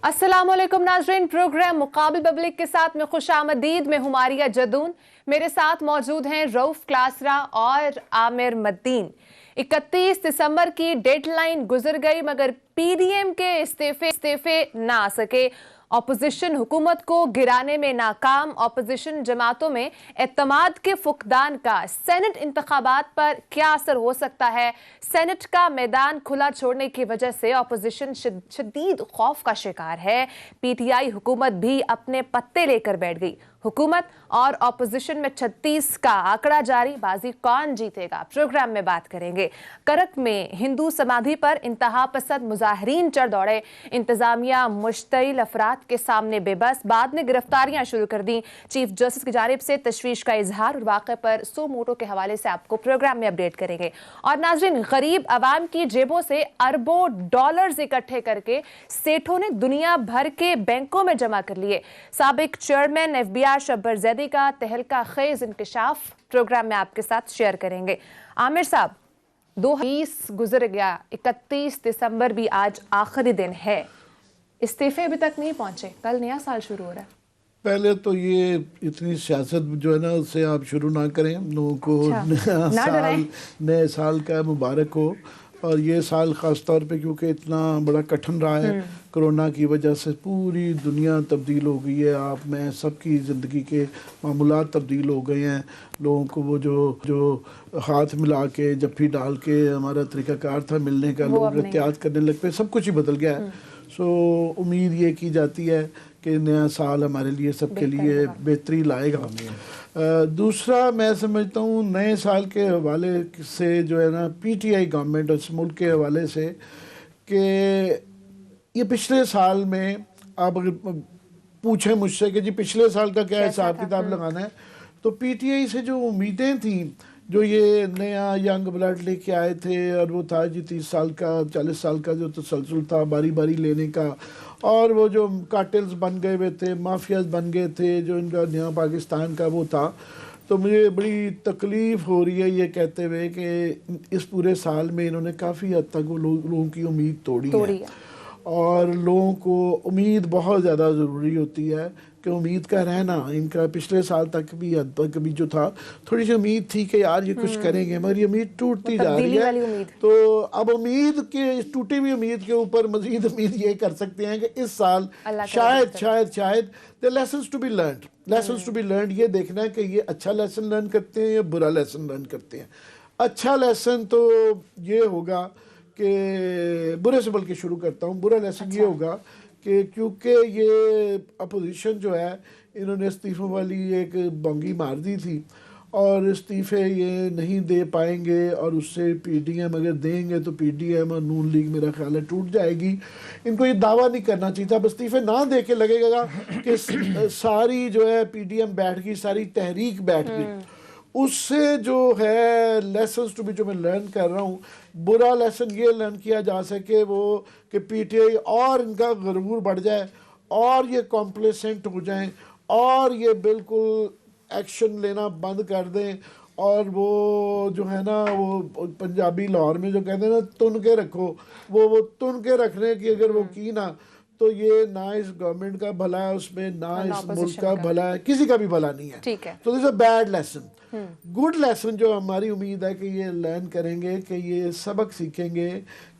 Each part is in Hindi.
अस्सलामुअलैकुम नाजरीन, प्रोग्राम मुकाबिल पब्लिक के साथ में खुशामदीद में हुमारिया जदून। मेरे साथ मौजूद हैं रऊफ क्लासरा और आमिर मद्दीन। 31 दिसंबर की डेडलाइन गुजर गई मगर पीडीएम के इस्तीफे ना आ सके। ऑपोजिशन हुकूमत को गिराने में नाकाम। ऑपोजिशन जमातों में एतमाद के फुकदान का सेनेट इंतखाबात पर क्या असर हो सकता है? सेनेट का मैदान खुला छोड़ने की वजह से ऑपोजिशन शदीद खौफ का शिकार है। पीटीआई हुकूमत भी अपने पत्ते लेकर बैठ गई। हुकूमत और ऑपोजिशन में 36 का आंकड़ा जारी। बाजी कौन जीतेगा, प्रोग्राम में बात करेंगे। करक में हिंदू समाधि पर इंतहा पसंद मुजाहरीन चढ़ दौड़े। इंतजामिया मुश्तइल अफराद के सामने बेबस, बाद में गिरफ्तारियां शुरू कर दी। चीफ जस्टिस की जानिब से तशवीश का इजहार और वाक़े पर सो मोटो के हवाले से आपको प्रोग्राम में अपडेट करेंगे। और नाज़रीन, गरीब आवाम की जेबों से अरबों डॉलर्स इकट्ठे करके सेठों ने दुनिया भर के बैंकों में जमा कर लिए। साबिक चेयरमैन FBI शब्बर जैदी का तहलका खेज इंकशाफ प्रोग्राम में आपके साथ शेयर करेंगे। आमिर साहब, 2020 गुजर गया, 31 दिसंबर भी आज आखिरी दिन है। इस्तीफे अभी तक नहीं पहुंचे, कल नया साल शुरू हो रहा है। पहले तो ये इतनी सियासत जो है ना उससे आप शुरू ना करें। लोगों को नए साल का मुबारक हो। और ये साल ख़ास तौर पे क्योंकि इतना बड़ा कठिन रहा है, कोरोना की वजह से पूरी दुनिया तब्दील हो गई है। आप मैं सबकी ज़िंदगी के मामूलात तब्दील हो गए हैं। लोगों को वो जो हाथ मिला के जफ्फी डाल के हमारा तरीक़ाकार था मिलने का, लोग एहतियात करने लग पे, सब कुछ ही बदल गया है। सो उम्मीद ये की जाती है कि नया साल हमारे लिए सबके लिए बेहतरी लाएगा। दूसरा मैं समझता हूँ नए साल के हवाले से जो है ना पीटीआई गवर्नमेंट और इस मुल्क के हवाले से कि ये पिछले साल में आप अगर पूछें मुझसे कि जी पिछले साल का क्या हिसाब किताब लगाना है, तो पीटीआई से जो उम्मीदें थी, जो ये नया यंग ब्लड लेके आए थे, और वो था जी 30 साल का 40 साल का जो तसलसल था बारी बारी लेने का, और वो जो कार्टेल्स बन गए हुए थे, माफियाज बन गए थे, जो इनका नया पाकिस्तान का वो था। तो मुझे बड़ी तकलीफ़ हो रही है ये कहते हुए कि इस पूरे साल में इन्होंने काफ़ी हद तक वो लोगों की उम्मीद तोड़ी है। और लोगों को उम्मीद बहुत ज़्यादा ज़रूरी होती है कि उम्मीद का रहना। इनका पिछले साल तक भी हद तक भी जो था थोड़ी सी उम्मीद थी कि यार ये कुछ करेंगे, मगर ये उम्मीद टूटती जा रही है। तो अब उम्मीद के टूटी हुई उम्मीद के ऊपर मजीद उम्मीद ये कर सकते हैं कि इस साल शायद the lessons to be learned ये देखना है कि ये अच्छा लेसन लर्न करते हैं या बुरा लेसन लर्न करते हैं। अच्छा लेसन तो ये होगा कि बुरे से बल्कि शुरू करता हूँ। बुरा लेसन ये होगा कि क्योंकि ये अपोजिशन जो है इन्होंने इस्तीफ़ों वाली एक बंगी मार दी थी और इस्तीफ़े ये नहीं दे पाएंगे, और उससे पीडीएम अगर देंगे तो पीडीएम और नून लीग मेरा ख्याल है टूट जाएगी। इनको ये दावा नहीं करना चाहिए था। अब इस्तीफ़े ना दे के लगेगा कि सारी जो है पीडीएम बैठ गई, सारी तहरीक बैठ गई। उससे जो है लेसन्स टू बी जो मैं लर्न कर रहा हूँ, बुरा लेसन ये लर्न किया जा सके वो कि पीटीआई और इनका गरूर बढ़ जाए और ये कॉम्प्लेसेंट हो जाएं और ये बिल्कुल एक्शन लेना बंद कर दें, और वो जो है ना वो पंजाबी लाहौर में जो कहते हैं ना तुन के रखो, वो तुन के रखने की अगर वो की ना, तो ये ना इस गवर्नमेंट का भला है उसमें, ना इस मुल्क का भला है, किसी का भी भला नहीं है। तो this a bad lesson. Good lesson जो हमारी उम्मीद है कि ये लर्न करेंगे, कि ये सबक सीखेंगे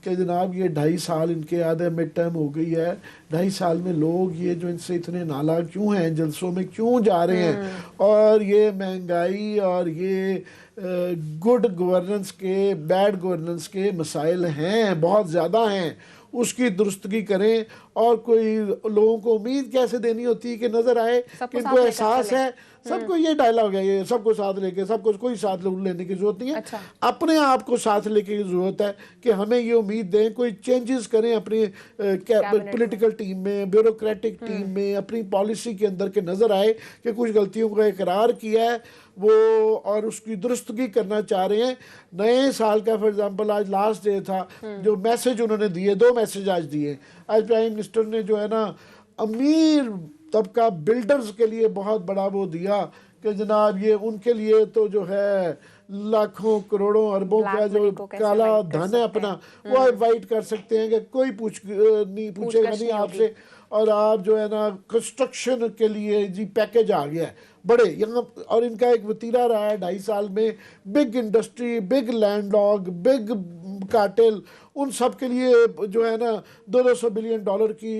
कि जनाब ये 2.5 साल इनके आधे मिड टर्म हो गई है। 2.5 साल में लोग ये जो इनसे इतने नालायक क्यों हैं, जलसों में क्यों जा रहे हैं, और ये महंगाई और ये गुड गवर्नेंस के बैड गवर्नेंस के मसाइल हैं, बहुत ज़्यादा हैं, उसकी दुरुस्तगी करें। और कोई लोगों को उम्मीद कैसे देनी होती है कि नज़र आए कि इनको एहसास है। सबको ये डायलॉग है, ये सबको साथ लेके, सबको कोई साथ लेने की जरूरत नहीं है। अपने आप को साथ लेके की जरूरत है कि हमें ये उम्मीद दें, कोई चेंजेस करें अपनी पॉलिटिकल टीम में, ब्यूरोक्रेटिक टीम में, अपनी पॉलिसी के अंदर के नज़र आए कि कुछ गलतियों का इकरार किया है वो और उसकी दुरुस्तगी करना चाह रहे हैं। नए साल का फॉर एग्जांपल आज लास्ट डे था, जो मैसेज उन्होंने दिए, 2 मैसेज आज दिए। आज प्राइम मिनिस्टर ने जो है ना अमीर तबका बिल्डर्स के लिए बहुत बड़ा वो दिया कि जनाब ये उनके लिए तो जो है लाखों करोड़ों अरबों का जो काला धन है अपना वो वाइट कर सकते हैं कि कोई पूछेगा नहीं आपसे। और आप जो है ना कंस्ट्रक्शन के लिए जी पैकेज आ गया है बड़े यहाँ, और इनका एक वतीरा रहा है 2.5 साल में, big industry, big landlord, big cartel, उन सब के लिए जो है ना 200 बिलियन डॉलर की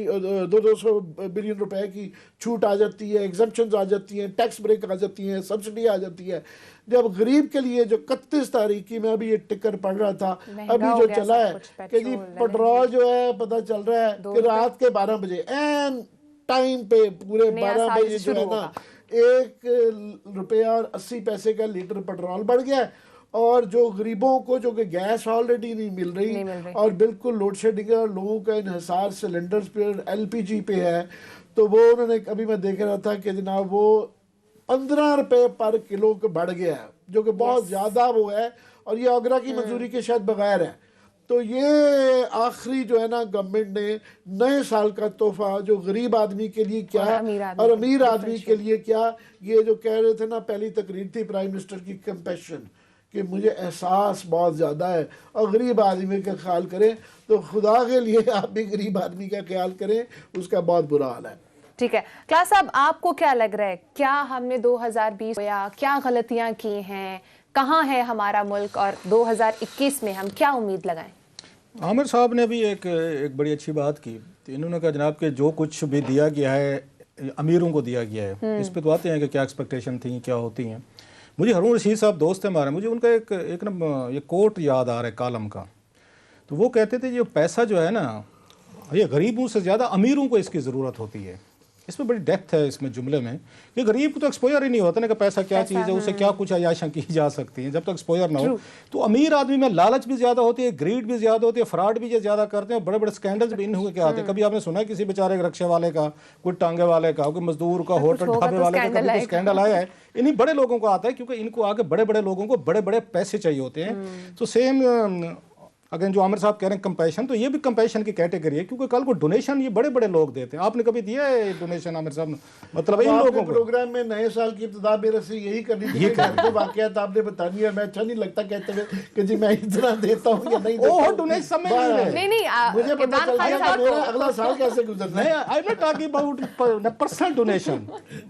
200 बिलियन रुपए की छूट आ जाती है, एग्जम्पशंस आ जाती हैं, टैक्स ब्रेक आ जाती हैं, सब्सिडी आ जाती है। जब गरीब के लिए जो 31 तारीख की, मैं अभी ये टिकर पढ़ रहा था अभी जो चला है कि जी पेट्रोल जो है पता चल रहा है कि रात के 12 बजे एन टाइम पे पूरे 12 बजे जो है ना 1 रुपया और 80 पैसे का लीटर पेट्रोल बढ़ गया है। और जो गरीबों को जो कि गैस ऑलरेडी नहीं मिल रही और बिल्कुल लोड शेडिंग है और लोगों का इन्हिसार सिलेंडर्स पे एलपीजी पे है, तो वो उन्होंने अभी मैं देख रहा था कि जनाब वो 15 रुपए पर किलो का बढ़ गया है, जो कि बहुत ज़्यादा वो है, और ये आगरा की मंजूरी के शायद बगैर है। तो ये आखिरी जो है ना गवर्नमेंट ने नए साल का तोहफा जो गरीब आदमी के लिए क्या और अमीर आदमी के लिए क्या, ये जो कह रहे थे ना पहली तकरीर थी प्राइम मिनिस्टर की, कंपैशन, कि मुझे एहसास बहुत ज़्यादा है और गरीब आदमी का ख्याल करें, तो खुदा के लिए आप भी गरीब आदमी का ख्याल करें, उसका बहुत बुरा हाल है। ठीक है क्लास साहब, आपको क्या लग रहा है, क्या हमने 2020 या क्या गलतियां की हैं, कहाँ है हमारा मुल्क, और 2021 में हम क्या उम्मीद लगाएं? आमिर साहब ने भी एक बड़ी अच्छी बात की। तो इन्होंने कहा जनाब कि जो कुछ भी दिया गया है अमीरों को दिया गया है, इस पे तो आते हैं कि क्या एक्सपेक्टेशन थी, क्या होती हैं। मुझे हारून रशीद साहब दोस्त है हमारे, मुझे उनका एक ना ये कोट याद आ रहा है कालम का। तो वो कहते थे ये पैसा जो है ना, ये गरीबों से ज़्यादा अमीरों को इसकी ज़रूरत होती है। इसमें बड़ी डेप्थ है इसमें जुमले में कि गरीब को तो एक्सपोजर ही नहीं होता ना कि पैसा क्या चीज़ है, उससे क्या कुछ अयाशां की जा सकती हैं। जब तक एक्सपोजर ना हो तो अमीर आदमी में लालच भी ज़्यादा होती है, ग्रीड भी ज़्यादा होती है, फ्रॉड भी ये ज़्यादा करते हैं, बड़े बड़े स्कैंडल्स भी इन हुए के आते हैं। कभी आपने सुना है किसी बेचारे रिक्शे वाले का, कोई टांगे वाले का, कोई मजदूर का, होटल ढाबे वाले का कभी स्कैंडल आया है? इन्हीं बड़े लोगों को आता है क्योंकि इनको आगे बड़े बड़े लोगों को बड़े बड़े पैसे चाहिए होते हैं। तो सेम अगर जो आमिर साहब कह रहे हैं कंपैशन, तो ये भी कंपैशन की कैटेगरी है क्योंकि कल को डोनेशन ये बड़े बड़े लोग देते हैं। आपने कभी दिया है डोनेशन आमिर साहब? मतलब इन लोगों को प्रोग्राम में नए साल की इब्तिदा मेरे से यही करनी थी, को वाकयात आपने बता दिया। मैं अच्छा नहीं लगता कहते हुए कि जी मैं इतना देता हूं या नहीं देता। ओह डोनेशन में नहीं मुझे पता चल गया मेरा अगला साल कैसे गुजरना है। I am not talking about personal donation.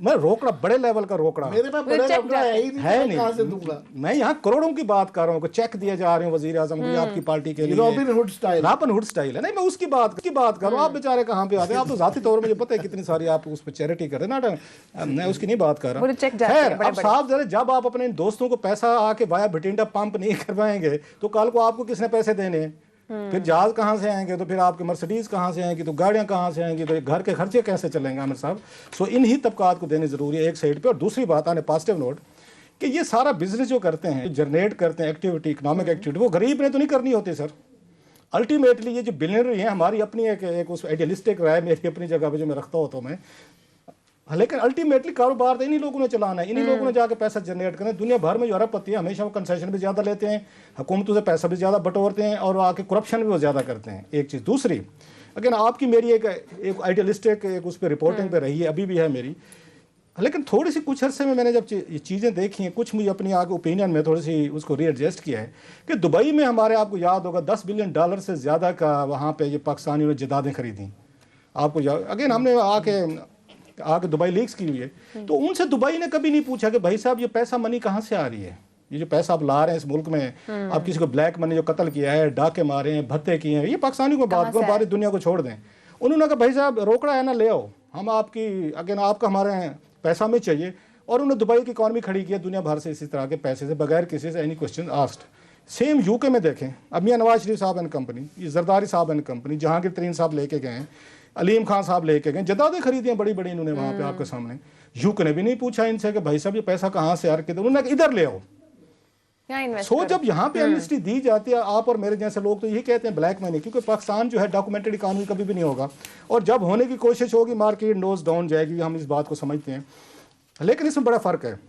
मैं रोकड़ा बड़े लेवल का रोकड़ा मेरे में बड़े रोकड़ा है ही नहीं, कहां से दूंगा? मैं यहाँ करोड़ों की बात कर रहा हूँ, चेक दिए जा रहे हैं वजीर आजम को आपकी पार्टी के लिए, रॉबिन हुड स्टाइल है। नहीं मैं उसकी बात कर रहा हूँ। आप बेचारे कहाँ पे आते हैं? आप तो जाती तौर में मुझे पता है कितनी सारी आप उस पर चैरिटी कर रहे हैं ना, मैं उसकी नहीं बात कर रहा। खैर अब साफ जरा, जब आप अपने दोस्तों को पैसा आके वाया भटिंडा पंप नहीं करवाएंगे तो कल को आपको किसने पैसे देने हैं? फिर जहाज कहाँ से आएंगे, तो फिर आपके मर्सिडीज कहाँ से आएंगी, तो गाड़ियाँ कहाँ से आएंगी, तो घर के खर्चे कैसे चलेंगे आमिर साहब? सो इन्हीं तबकात को देने जरूरी है एक साइड पे। और दूसरी बात आने पॉजिटिव नोट कि ये सारा बिजनेस जो करते हैं, जनरेट करते हैं एक्टिविटी, इकोनॉमिक एक्टिविटी, वो गरीब ने तो नहीं करनी होती सर। अल्टीमेटली ये जो बिलियनरी हैं, हमारी अपनी एक उस आइडियलिस्टिक राय मेरी अपनी जगह पे जो मैं रखता होता हूँ मैं, लेकिन अल्टीमेटली कारोबार तो इन्हीं लोगों ने चलाना है, इन्हीं लोगों ने जाकर पैसा जनरेट करना है। दुनिया भर में जो अरबपति है हमेशा वो कंसेशन भी ज़्यादा लेते हैं, हुकूमतों से पैसा भी ज़्यादा बटोरते हैं और आके करप्शन भी वो ज़्यादा करते हैं। एक चीज़। दूसरी, अगर आपकी मेरी एक आइडियलिस्टिक एक उस पर रिपोर्टिंग पे रही है, अभी भी है मेरी, लेकिन थोड़ी सी कुछ अरसे में मैंने जब चीज़ें देखी हैं, कुछ मुझे अपनी आगे ओपिनियन में थोड़ी सी उसको रीएडजस्ट किया है कि दुबई में हमारे, आपको याद होगा, $10 बिलियन से ज़्यादा का वहाँ पे ये पाकिस्तानियों ने जदादें खरीदी। आपको अगेन हमने आके दुबई लीक्स की हुई है, तो उनसे दुबई ने कभी नहीं पूछा कि भाई साहब ये पैसा मनी कहाँ से आ रही है, ये जो पैसा आप ला रहे हैं इस मुल्क में, आप किसी को ब्लैक मनी जो कत्ल किया है, डाके मारे हैं, भत्ते किए हैं, ये पाकिस्तानियों को बात को बारी दुनिया को छोड़ दें। उन्होंने कहा भाई साहब रोकड़ा है ना, ले आओ, हम आपकी अगेन आपका हमारे पैसा में चाहिए। और उन्होंने दुबई की इकॉनमी खड़ी की है दुनिया भर से इसी तरह के पैसे से, बगैर किसी से any question asked. Same UK में देखें, अब मियां नवाज शरीफ साहब एंड कंपनी, ये जरदारी साहब एंड कंपनी, जहांगीर तरीन साहब लेके गए हैं, अलीम खान साहब लेके गए, जदादें खरीदी हैं बड़ी बड़ी इन्होंने वहाँ पे आपके सामने। यूके ने भी नहीं पूछा इनसे कि भाई साहब ये पैसा कहाँ से आ रहा है, उन्होंने इधर ले आओ। सो जब यहाँ पे एमनेस्टी दी जाती है, आप और मेरे जैसे लोग तो यही कहते हैं ब्लैक मनी, क्योंकि पाकिस्तान जो है डॉक्यूमेंटेड इकॉनमी कभी भी नहीं होगा, और जब होने की कोशिश होगी मार्केट नोज डाउन जाएगी, हम इस बात को समझते हैं। लेकिन इसमें बड़ा फ़र्क है,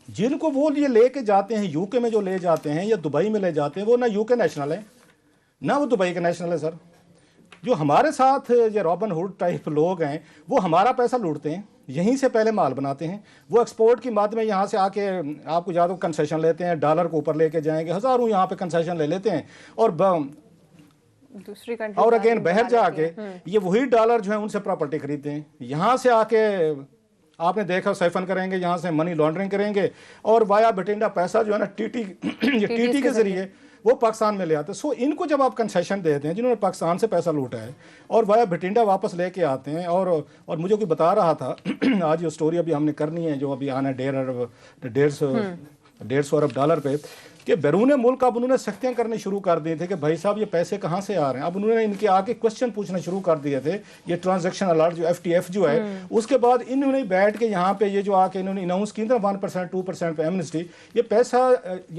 जिनको वो ये लेके जाते हैं यूके में, जो ले जाते हैं या दुबई में ले जाते हैं, वो ना यूके नेशनल है ना वो दुबई के नेशनल है सर। जो हमारे साथ ये रॉबिन हुड टाइप लोग हैं वो हमारा पैसा लूटते हैं, यहीं से पहले माल बनाते हैं, वो एक्सपोर्ट की मद में यहाँ से आके आपको याद हो कंसेशन लेते हैं, डॉलर को ऊपर लेके जाएंगे, हज़ारों यहाँ पे कंसेशन ले लेते हैं और दूसरी कंट्री और अगेन बाहर जाके ये वही डॉलर जो है उनसे प्रॉपर्टी खरीदते हैं, यहाँ से आके आपने देखा सैफन करेंगे, यहाँ से मनी लॉन्ड्रिंग करेंगे और वाया बठिंडा पैसा जो है ना टीटी के जरिए वो पाकिस्तान में ले आते हैं। सो इनको जब आप कंसेशन देते हैं जिन्होंने पाकिस्तान से पैसा लूटा है और वाया बठिंडा वापस लेके आते हैं और मुझे कोई बता रहा था आज ये स्टोरी अभी हमने करनी है जो अभी आना है 150 अरब डॉलर पे कि बैरून मुल्क अब उन्होंने सख्तियां करनी शुरू कर दिए थे कि भाई साहब ये पैसे कहाँ से आ रहे हैं। अब उन्होंने इनके आके क्वेश्चन पूछना शुरू कर दिए थे, ये ट्रांजैक्शन अलर्ट जो FTF जो है उसके बाद इन्होंने बैठ के यहाँ पे ये जो आके इन्होंने अनाउंस की था 1% 2% पे एमनेस्टी, ये पैसा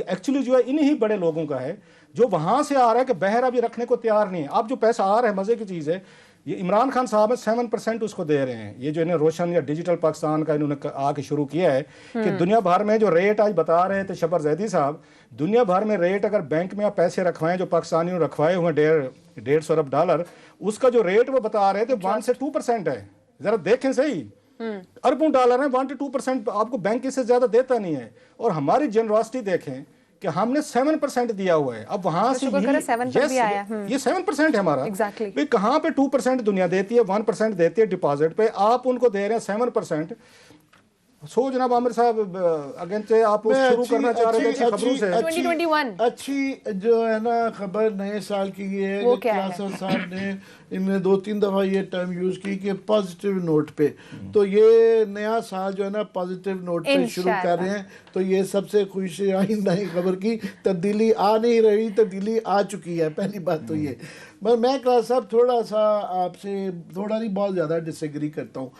एक्चुअली जो है इन्हीं बड़े लोगों का है जो वहाँ से आ रहा है कि बहर अभी रखने को तैयार नहीं है। अब जो पैसा आ रहा है मज़े की चीज़ है, ये इमरान खान साहब 7% उसको दे रहे हैं। ये जो इन्हें रोशन या डिजिटल पाकिस्तान का इन्होंने आके शुरू किया है कि दुनिया भर में जो रेट आज बता रहे थे शबर जैदी साहब, दुनिया भर में रेट अगर बैंक में आप पैसे रखवाएं जो पाकिस्तानियों ने रखवाए हुए 150 अरब डॉलर, उसका जो रेट वो बता रहे थे 1 से 2% है। जरा देखें सही, अरबों डॉलर है, 1 से 2% आपको बैंक इससे ज्यादा देता नहीं है। और हमारी जनरॉसिटी देखें कि हमने 7% दिया हुआ है। अब वहां से ये 7% है हमारा exactly. कहाँ पे 2% दुनिया देती है, 1% देती है डिपॉजिट पे, आप उनको दे रहे हैं 7%। सो जनाब आमिर साहब अगेन से आप शुरू करना चाह रहे थे खबरों से 2021 अच्छी जो है ना खबर नए साल की ये है कि क्लासर साहब ने इनने 2-3 दफा ये टर्म यूज की कि पॉजिटिव नोट पे, तो ये नया साल जो है ना पॉजिटिव नोट पे शुरू कर रहे हैं। तो ये सबसे खुशी आई नई खबर की तब्दीली आ नहीं रही, तब्दीली आ चुकी है। पहली बात तो ये, मगर मैं क्लास साहब थोड़ा सा आपसे थोड़ा नहीं बहुत ज़्यादा डिसएग्री करता हूँ,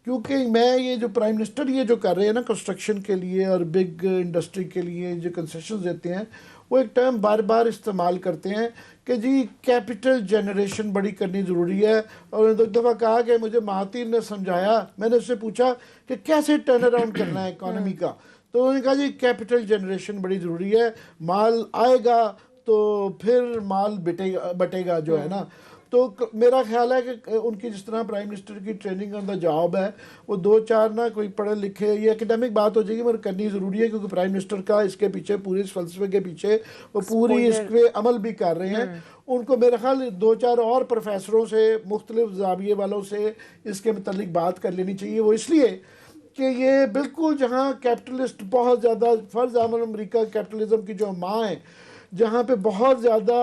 क्योंकि मैं ये जो प्राइम मिनिस्टर ये जो कर रहे हैं ना कंस्ट्रक्शन के लिए और बिग इंडस्ट्री के लिए जो कंसेशन देते हैं, वो एक टर्म बार बार इस्तेमाल करते हैं कि जी कैपिटल जनरेशन बड़ी करनी ज़रूरी है। और एक दफ़ा कहा कि मुझे महातीर ने समझाया, मैंने उससे पूछा कि कैसे टर्न अराउंड करना है इकॉनमी का, तो उन्होंने कहा जी कैपिटल जनरेशन बड़ी ज़रूरी है, माल आएगा तो फिर माल बटेगा जो है ना। तो मेरा ख्याल है कि उनकी जिस तरह प्राइम मिनिस्टर की ट्रेनिंग ऑन द जॉब है, वो 2-4 ना कोई पढ़े लिखे, ये एकेडमिक बात हो जाएगी मगर करनी ज़रूरी है, क्योंकि प्राइम मिनिस्टर का इसके पीछे पूरे इस फलसफे के पीछे वो पूरी इस पे अमल भी कर रहे हैं। उनको मेरा ख्याल 2-4 और प्रोफेसरों से मुख्तलिफ जाविये वालों से इसके मतलब बात कर लेनी चाहिए। वो इसलिए कि ये बिल्कुल जहाँ कैपिटलिस्ट बहुत ज़्यादा फ़र्ज़ अमरीका कैपिटलिज़म की जो माँ है, जहाँ पे बहुत ज़्यादा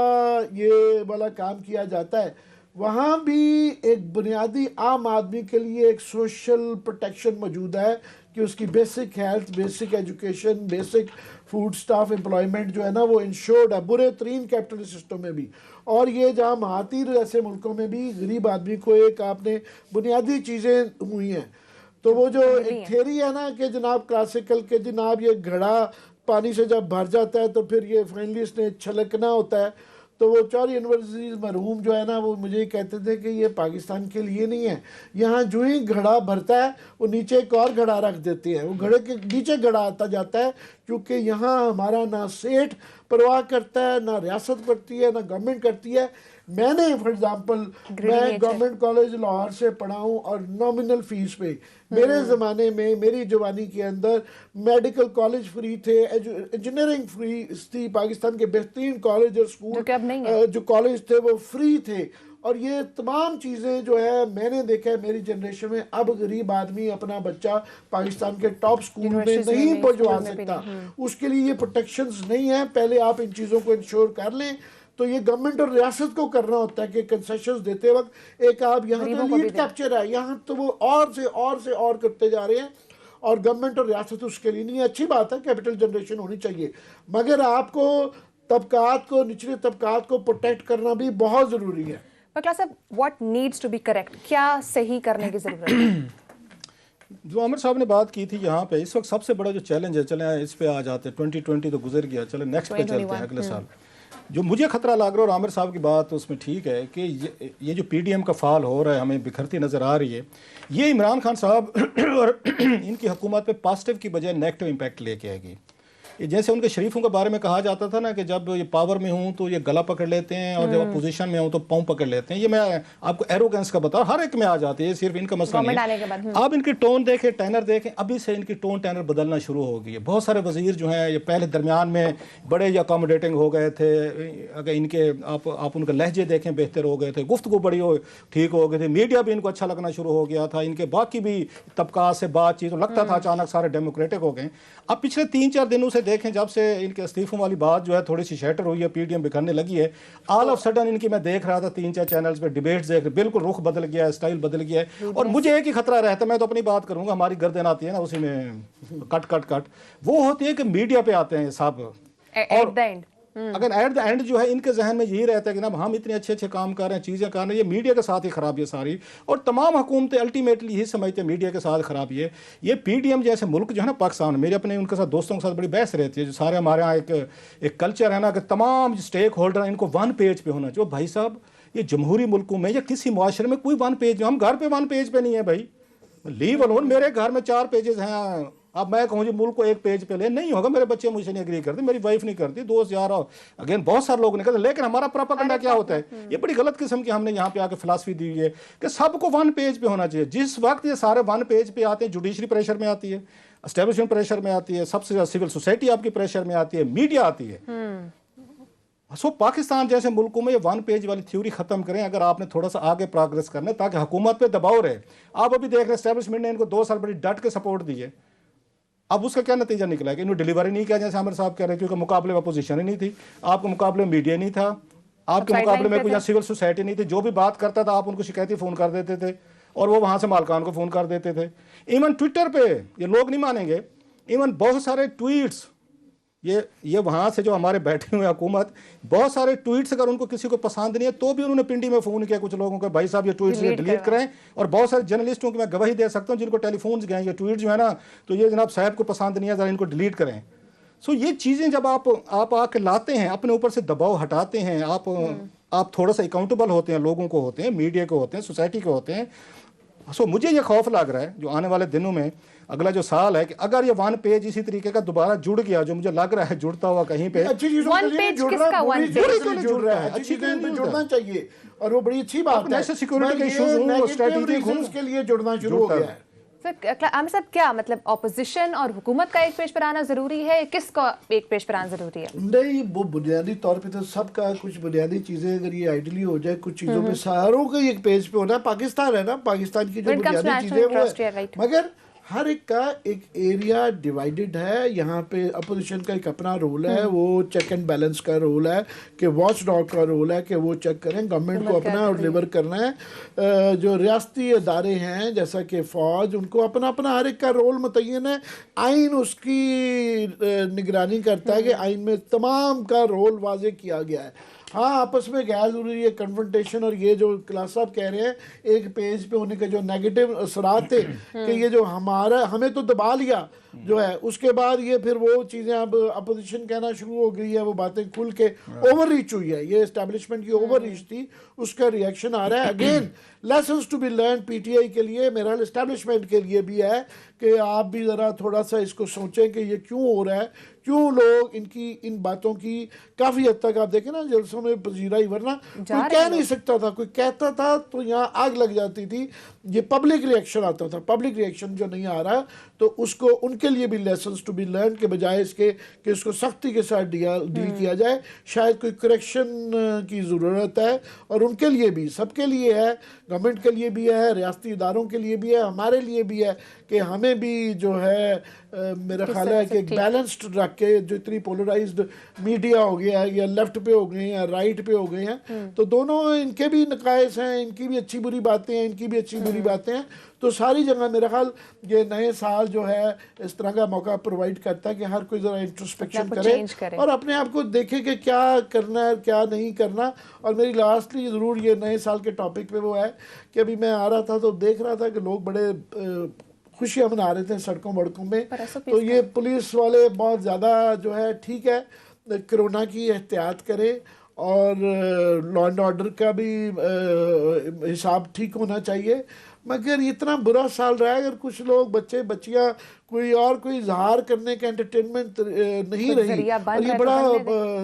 ये वाला काम किया जाता है, वहाँ भी एक बुनियादी आम आदमी के लिए एक सोशल प्रोटेक्शन मौजूद है कि उसकी basic health, basic education, basic food staff employment जो है ना वो इंश्योर्ड है बुरे तरीन कैपिटलिस्ट सिस्टम में भी। और ये जहाँ महातीर जैसे मुल्कों में भी गरीब आदमी को एक आपने बुनियादी चीज़ें हुई हैं। तो वो जो एक थ्योरी है ना कि जनाब क्लासिकल के जनाब ये घड़ा पानी से जब भर जाता है तो फिर ये फाइनली इसने छलकना होता है, तो वो 4 यूनिवर्सिटीज़ मरहूम जो है ना वो मुझे कहते थे कि ये पाकिस्तान के लिए नहीं है। यहाँ जो ही घड़ा भरता है वो नीचे एक और घड़ा रख देते हैं, वो घड़े के नीचे घड़ा आता जाता है, क्योंकि यहाँ हमारा ना सेठ परवाह करता है, ना रियासत करती है, ना गवर्नमेंट करती है। मैंने फॉर एग्जांपल मैं गवर्नमेंट कॉलेज लाहौर से पढ़ा हूँ और नॉमिनल फीस पे। मेरे ज़माने में मेरी जवानी के अंदर मेडिकल कॉलेज फ्री थे, इंजीनियरिंग फ्री थी, पाकिस्तान के बेहतरीन कॉलेज और स्कूल जो कॉलेज थे वो फ्री थे। और ये तमाम चीज़ें जो है मैंने देखा है मेरी जनरेशन में। अब गरीब आदमी अपना बच्चा पाकिस्तान के टॉप स्कूल में नहीं पहुँचवा सकता, उसके लिए ये प्रोटेक्शंस नहीं है। पहले आप इन चीज़ों को इंश्योर कर लें। तो ये गवर्नमेंट और रियासत को करना होता है कि कंसेशंस देते वक्त एक आप यहाँ तो लीड कैप्चर है, यहाँ तो वो और से और करते जा रहे हैं और गवर्नमेंट और रियासत उसके लिए नहीं। अच्छी बात है कैपिटल जनरेशन होनी चाहिए, मगर आपको तबकात को, निचले तबकात को प्रोटेक्ट करना भी बहुत ज़रूरी है। पकला साहब, what needs to be correct, क्या सही करने की ज़रूरत है? जो आमिर साहब ने बात की थी यहाँ पे, इस वक्त सबसे बड़ा जो चैलेंज है, चले इस पे आ जाते हैं। 2020 तो गुजर गया, चले नेक्स्ट पे चलते हैं अगले साल। जो मुझे खतरा लग रहा है और आमिर साहब की बात उसमें ठीक है कि ये जो PDM का फाल हो रहा है हमें बिखरती नज़र आ रही है, ये इमरान खान साहब और इनकी हुकूमत पे पॉजिटिव की बजाय नेगेटिव इम्पैक्ट लेके आएगी। ये जैसे उनके शरीफों के बारे में कहा जाता था ना कि जब ये पावर में हूँ तो ये गला पकड़ लेते हैं और जब अपोजिशन में हूँ तो पाँव पकड़ लेते हैं। ये मैं आपको एरोगेंस का बताऊँ, हर एक में आ जाती है, सिर्फ इनका मसला नहीं है। आप इनकी टोन देखें, टेनर देखें, अभी से इनकी टोन टेनर बदलना शुरू हो गई है। बहुत सारे वजीर जो हैं ये पहले दरमियान में बड़े अकोमोडेटिंग हो गए थे, अगर इनके आप उनके लहजे देखें बेहतर हो गए थे, गुफ्तगू बड़ी ठीक हो गई थी, मीडिया भी इनको अच्छा लगना शुरू हो गया था, इनके बाकी भी तबका से बातचीत लगता था अचानक सारे डेमोक्रेटिक हो गए। अब पिछले 3-4 दिनों से देखें, जब से इनके इस्तीफों वाली बात जो है थोड़ी सी शैटर हुई है, पीडीएम बिखरने लगी है, ऑल ऑफ सडन इनकी मैं देख रहा था 3-4 चैनल्स पे डिबेट्स देख रहे, बिल्कुल रुख बदल गया है, स्टाइल बदल गया है। और मुझे एक ही खतरा रहता है, मैं तो अपनी बात करूंगा, हमारी गर्दन आती है ना उसी में कट वो होती है कि मीडिया पे आते हैं सब, और अगर एट द एंड जो है इनके जहन में यही रहता है कि ना हम इतने अच्छे काम कर रहे हैं, चीज़ें कर रहे हैं, ये मीडिया के साथ ही खराबी है सारी। और तमाम हुकूमतें अल्टीमेटली यही समझते हैं मीडिया के साथ खराबी है। ये पीडीएम जैसे मुल्क जो है ना पाकिस्तान, मेरे अपने उनके साथ दोस्तों के साथ बड़ी बहस रहती है, जो सारे हमारे यहाँ एक कल्चर है ना कि तमाम स्टेक होल्डर इनको वन पेज पे होना चाहिए। भाई साहब, ये जमहूरी मुल्कों में या किसी मुआशरे में कोई वन पेज, हम घर पे वन पेज पे नहीं है भाई, लीव अलोन। मेरे घर में 4 पेजेस हैं, अब मैं कहूँ जी मुल्क को एक पेज पे ले, नहीं होगा, मेरे बच्चे मुझसे नहीं एग्री करते, मेरी वाइफ नहीं करती, दोस्त यार अगेन बहुत सारे लोग नहीं करते। लेकिन हमारा प्रोपेगेंडा क्या होता है, ये बड़ी गलत किस्म की हमने यहाँ पे आके फिलासफी दी हुई है कि सबको वन पेज पे होना चाहिए। जिस वक्त ये सारे वन पेज पे आते हैं, जुडिशरी प्रेशर में आती है, एस्टेब्लिशमेंट प्रेशर में आती है, सबसे ज्यादा सिविल सोसाइटी आपकी प्रेशर में आती है, मीडिया आती है। सो पाकिस्तान जैसे मुल्कों में ये वन पेज वाली थ्योरी खत्म करें अगर आपने थोड़ा सा आगे प्रोग्रेस करना है, ताकि हुकूमत पे दबाव रहे। आप अभी देख रहे हैं एस्टेब्लिशमेंट ने इनको 2 साल बड़ी डट के सपोर्ट दी है, अब उसका क्या नतीजा निकला है कि इन्होंने डिलीवरी नहीं किया, जैसे आमिर साहब कह रहे हैं, क्योंकि मुकाबले में अपोजिशन ही नहीं थी, आपके मुकाबले में मीडिया नहीं था, आपके मुकाबले में कोई सिविल सोसाइटी नहीं थी। जो भी बात करता था आप उनको शिकायती फ़ोन कर देते थे और वो वहाँ से मालकान को फ़ोन कर देते थे। इवन ट्विटर पे, ये लोग नहीं मानेंगे, इवन बहुत सारे ट्वीट्स, ये वहाँ से जो हमारे बैठे हुए हुकूमत, बहुत सारे ट्वीट्स अगर उनको किसी को पसंद नहीं है तो भी उन्होंने पिंडी में फ़ोन किया कुछ लोगों को, भाई साहब ये ट्वीट्स डिलीट करें। और बहुत सारे जर्नलिस्टों की मैं गवाही दे सकता हूँ जिनको टेलीफोन्स गए, ये ट्वीट जो है ना, तो ये जनाब साहब को पसंद नहीं है, ज़रा इनको डिलीट करें। सो ये चीज़ें जब आप आके लाते हैं, अपने ऊपर से दबाव हटाते हैं, आप थोड़ा सा अकाउंटेबल होते हैं, लोगों को होते हैं, मीडिया को होते हैं, सोसाइटी को होते हैं। सो मुझे ये खौफ लग रहा है जो आने वाले दिनों में, अगला जो साल है, कि अगर ये वन पेज इसी तरीके का दोबारा जुड़ गया, जो मुझे लग रहा है जुड़ता हुआ कहीं पे, अच्छी चीजों के लिए जुड़ रहा है, अच्छी चीजों पे जुड़ना चाहिए और वो बड़ी अच्छी बात है। सिक्योरिटी के इश्यूज हो, स्ट्रेटेजिक के लिए जुड़ना शुरू हो गया है। सर आमिर साहब, क्या मतलब ऑपोजिशन और हुकूमत का एक पेज पर आना जरूरी है, किसका एक पेज पर आना जरूरी है? नहीं, वो बुनियादी तौर पे तो सबका कुछ बुनियादी चीजें अगर ये आइडियली हो जाए, कुछ चीजों पे सारों का एक पेज पे होना है। पाकिस्तान है ना, पाकिस्तान की जो बुनियादी चीजें वो है, मगर हर एक का एक एरिया डिवाइडेड है। यहाँ पे अपोजिशन का एक अपना रोल है, वो चेक एंड बैलेंस का रोल है, कि वॉच डॉग का रोल है कि वो चेक करें गवर्नमेंट को अपना और डिलीवर करना है। जो रियासती अदारे हैं जैसा कि फ़ौज, उनको अपना अपना हर एक का रोल मुतय्यन है। आइन उसकी निगरानी करता है कि आइन में तमाम का रोल वाजे किया गया है। हाँ, आपस में गैर जरूरी है कन्फ्रंटेशन, और ये जो क्लास साहब कह रहे हैं एक पेज पे होने के जो नेगेटिव असरात थे कि ये जो हमें तो दबा लिया जो है, उसके बाद ये फिर वो चीज़ें अब अपोजिशन कहना शुरू हो गई है, वो बातें खुल के ओवर रीच हुई है, ये एस्टेब्लिशमेंट की ओवर रीच थी, उसका रिएक्शन आ रहा है। Again lessons to be learn PTI के लिए, मेरा एस्टेब्लिशमेंट के लिए भी है कि आप भी ज़रा थोड़ा सा इसको सोचें कि ये क्यों हो रहा है, क्यों लोग इन बातों की काफ़ी हद तक आप देखें ना जलसों में पजीराई, वरना कोई कह नहीं सकता था, कोई कहता था तो यहाँ आग लग जाती थी। ये पब्लिक रिएक्शन आता था, पब्लिक रिएक्शन जो नहीं आ रहा तो उसको उनके लिए भी लेसन्स टू बी लर्न के बजाय इसके कि उसको सख्ती के साथ डील किया जाए, शायद कोई करेक्शन की ज़रूरत है। और उनके लिए भी, सबके लिए है, गवर्नमेंट के लिए भी है, रियासती इदारों के लिए भी है, हमारे लिए भी है कि हमें भी जो है मेरा ख्याल है कि बैलेंस्ड रख के, जो इतनी पोलराइज्ड मीडिया हो गया है, या लेफ्ट पे हो गए हैं, राइट पे हो गए हैं, तो दोनों इनके भी नकाइस हैं, इनकी भी अच्छी बुरी बातें हैं, इनकी भी अच्छी बुरी बातें हैं। तो सारी जगह मेरा ख्याल ये नए साल जो है इस तरह का मौका प्रोवाइड करता है कि हर कोई ज़रा इंट्रोस्पेक्शन करे और अपने आप को देखे कि क्या करना है क्या नहीं करना। और मेरी लास्टली ज़रूर ये नए साल के टॉपिक पे वो है कि अभी मैं आ रहा था तो देख रहा था कि लोग बड़े खुशियाँ मना रहे थे सड़कों वड़कों में, तो ये पुलिस वाले बहुत ज़्यादा जो है, ठीक है, कोरोना की एहतियात करें और लॉ एंड ऑर्डर का भी हिसाब ठीक होना चाहिए। मगर इतना बुरा साल रहा है, अगर कुछ लोग बच्चे बच्चियाँ कोई इजहार करने का एंटरटेनमेंट नहीं रही, और ये बड़ा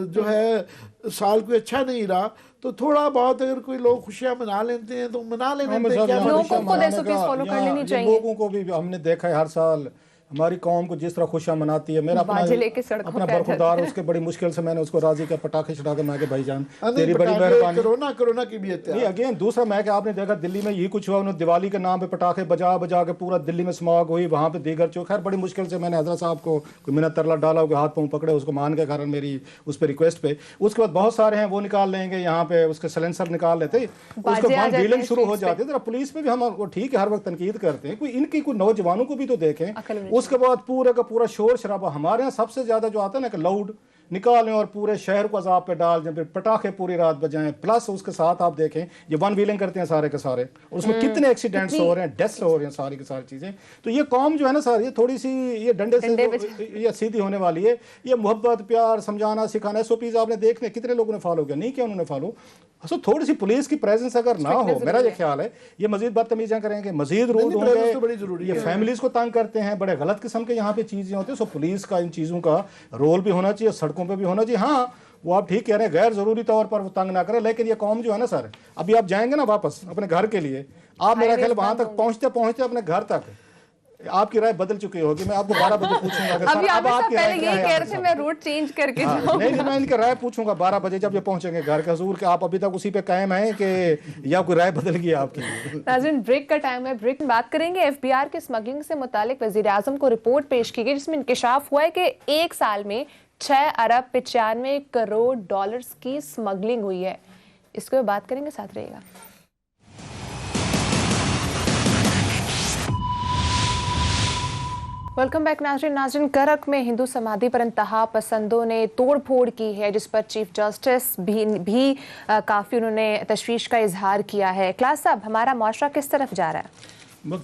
जो है साल कोई अच्छा नहीं रहा। तो थोड़ा बहुत अगर कोई लोग खुशियां मना लेते हैं तो मना लेते हैं, लोगों को SOPs फॉलो कर लेनी चाहिए। लोगों को भी हमने देखा है हर साल हमारी कौम को जिस तरह खुशियां मनाती है। मेरा अपना बरखुरदार, उसके बड़ी मुश्किल से मैंने उसको राजी किया, पटाखे छुटा के मैं भाईजान तेरी बड़ी मेहरबानी। कोरोना की भी नहीं, अगेन दूसरा मैं कि आपने देखा दिल्ली में यही कुछ हुआ, उन्होंने दिवाली के नाम पे पटाखे बजा बजा के पूरा दिल्ली में स्मॉग हुई, वहाँ पे दीगर चौक। खैर बड़ी मुश्किल से मैंने हजरत साहब को मिन्नत तरला डाला, हाथ पाँव पकड़े, उसको मान के कारण मेरी उस पर रिक्वेस्ट पे। उसके बाद बहुत सारे हैं वो निकाल लेंगे, यहाँ पे उसके सिलेंसर निकाल लेते, उसके बाद डीलिंग शुरू हो जाती है। पुलिस में भी हम ठीक है हर वक्त तनकीद करते हैं, कोई इनकी कोई नौजवानों को भी तो देखें। उसके बाद पूरे का पूरा शोर शराबा, हमारे यहाँ सबसे ज्यादा जो आता है ना कि लाउड निकालें और पूरे शहर को अजाब पे डाल दें, फिर पटाखे पूरी रात बजाएं, प्लस उसके साथ आप देखें ये वन व्हीलिंग करते हैं सारे के सारे, और उसमें कितने एक्सीडेंट्स हो रहे हैं, डेथ्स हो रहे हैं, सारी की सारी चीजें। तो ये कौम जो है ना सर, ये थोड़ी सी ये डंडे से ये सीधी होने वाली है। ये मोहब्बत प्यार समझाना सिखाना SOPs आपने देखने कितने लोगों ने फॉलो किया, नहीं किया उन्होंने फॉलो। तो थोड़ी सी पुलिस की प्रेजेंस अगर ना हो, मेरा ये ख्याल है ये मजीद बदतमीजियां करेंगे, मजीद रूड होंगे, ये फैमिलीज को तंग करते हैं, बड़े गलत किस्म के यहाँ पे चीजें होती है। सो पुलिस का इन चीजों का रोल भी होना चाहिए, सड़कों पे भी होना चाहिए। हाँ वो आप ठीक कह रहे हैं, गैर जरूरी तौर पर वो तंग ना करें, लेकिन ये कौम जो है ना सर, अभी आप जाएंगे ना वापस अपने घर के लिए, आप मेरा ख्याल वहां तक पहुंचते पहुंचते अपने घर तक आपकी राय बदल चुकी होगी। मैं आपको 12 बजे पूछूंगा कि अभी अब आपकी राय पहले यही कह रहे थे मैं रूट चेंज करके जाऊं। नहीं मैं इनकी राय पूछूंगा 12 बजे जब ये पहुंचेंगे घर के हजूर के। आप अभी तक उसी पे कायम हैं कि या कोई राय बदल गई आपकी? नाज़रीन ब्रेक का टाइम है, ब्रेक में बात करेंगे FBR के स्मगलिंग से मुतालिक वज़ीर आज़म को रिपोर्ट पेश की गई जिसमें इंकशाफ हुआ है कि एक साल में 6 अरब 95 करोड़ डॉलर्स की स्मगलिंग हुई है। इसको बात करेंगे, साथ रहिएगा। वेलकम बैक नाज़रीन। करक में हिंदू समाधि पर इंतहा पसंदों ने तोड़ फोड़ की है, जिस पर चीफ जस्टिस भी काफ़ी उन्होंने तशवीश का इजहार किया है। क्लास साहब, हमारा माशरा किस तरफ जा रहा है?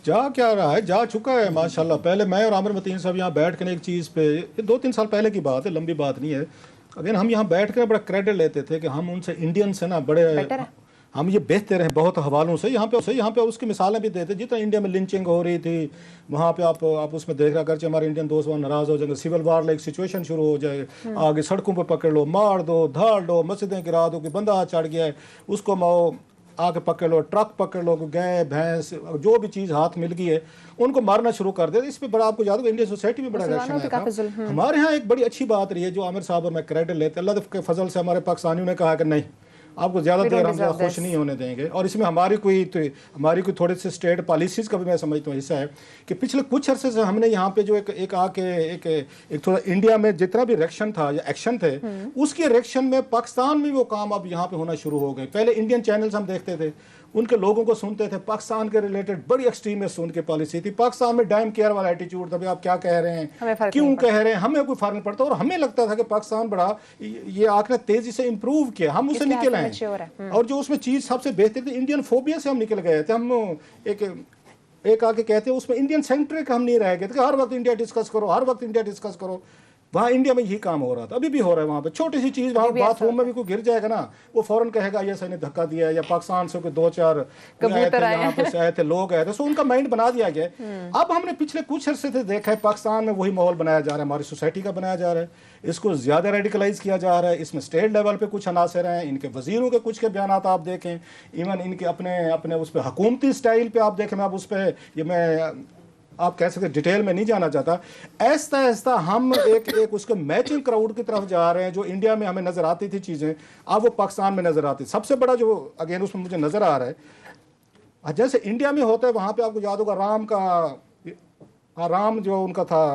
जा क्या रहा है, जा चुका है माशाल्लाह। पहले मैं और आमिर मतीन साहब यहाँ बैठ कर एक चीज़ पे, ये 2-3 साल पहले की बात है, लंबी बात नहीं है। अगेन हम यहाँ बैठ कर बड़ा क्रेडिट लेते थे कि हम उनसे इंडियन से ना बड़े हम ये बेचते रहे बहुत हवालों से। यहाँ पे उसकी मिसालें भी देते, जितना इंडिया में लिंचिंग हो रही थी वहाँ पे आप उसमें देख रहा करके हमारे इंडियन दोस्त वहाँ नाराज़ हो जाएंगे, सिविल वार लाइक सिचुएशन शुरू हो जाए, आगे सड़कों पर पकड़ लो, मार दो, धाड़ दो, मस्जिदें गिरा दो, कि बंदा चढ़ गया है उसको आके पकड़ लो, ट्रक पकड़ लो, गाय भैंस जो भी चीज़ हाथ मिल गई है उनको मारना शुरू कर दे। इस पर बड़ा आपको याद होगा इंडियन सोसाइटी में बड़ा रिएक्शन आया। हमारे यहाँ एक बड़ी अच्छी बात रही है जो आमिर साहब और मैं क्रेडिट लेते, अल्लाह के फजल से हमारे पाकिस्तानियों ने कहा कि नहीं आपको ज़्यादा देर हम खुश नहीं होने देंगे। और इसमें हमारी कोई थोड़े से स्टेट पॉलिसीज़ का भी मैं समझता हूँ हिस्सा है कि पिछले कुछ अरसे से हमने यहाँ पे जो एक थोड़ा इंडिया में जितना भी रिएक्शन था या एक्शन थे, उसके रिएक्शन में पाकिस्तान में वो काम अब यहाँ पे होना शुरू हो गए। पहले इंडियन चैनल्स हम देखते थे, उनके लोगों को सुनते थे, पाकिस्तान के रिलेटेड बड़ी एक्सट्रीमिस्ट उनकी पॉलिसी थी, पाकिस्तान में डैम केयर वाला एटीट्यूड था, आप क्या कह रहे हैं, क्यों कह रहे हैं, हमें कोई फर्क नहीं पड़ता। और हमें लगता था कि पाकिस्तान बड़ा ये आंकड़े तेजी से इंप्रूव किया, हम उससे निकल आए। और जो उसमें चीज सबसे बेहतर थी, इंडियन फोबिया से हम निकल गए थे। हम एक आके कहते हैं उसमें इंडियन सेंट्रिक हम नहीं रह गए थे, हर वक्त इंडिया डिस्कस करो, हर वक्त इंडिया डिस्कस करो। वहाँ इंडिया में यही काम हो रहा था, अभी भी हो रहा है। वहाँ पे छोटी सी चीज़, वहाँ बाथरूम में भी कोई गिर जाएगा ना, वो फौरन कहेगा ISI ने धक्का दिया, या पाकिस्तान से कोई 2-4 यहाँ पे आए थे लोग आए थे, सो उनका माइंड बना दिया गया। अब हमने पिछले कुछ अर्से से देखा है पाकिस्तान में वही माहौल बनाया जा रहा है, हमारी सोसाइटी का बनाया जा रहा है, इसको ज़्यादा रेडिकलाइज किया जा रहा है। इसमें स्टेट लेवल पे कुछ अनासर हैं, इनके वजीरों के कुछ के बयान आप देखें, इवन इनके अपने उस पर हुकूमती स्टाइल पे आप देखें। मैं अब उस पर आप कह सकते डिटेल में नहीं जाना चाहता। ऐसा ऐसा हम एक उसके मैचिंग क्राउड की तरफ जा रहे हैं, जो इंडिया में हमें नजर आती थी चीजें, अब वो पाकिस्तान में नजर आती। सबसे बड़ा जो अगेन उसमें मुझे नजर आ रहा है, जैसे इंडिया में होता है वहां पे आपको याद होगा राम जो उनका था,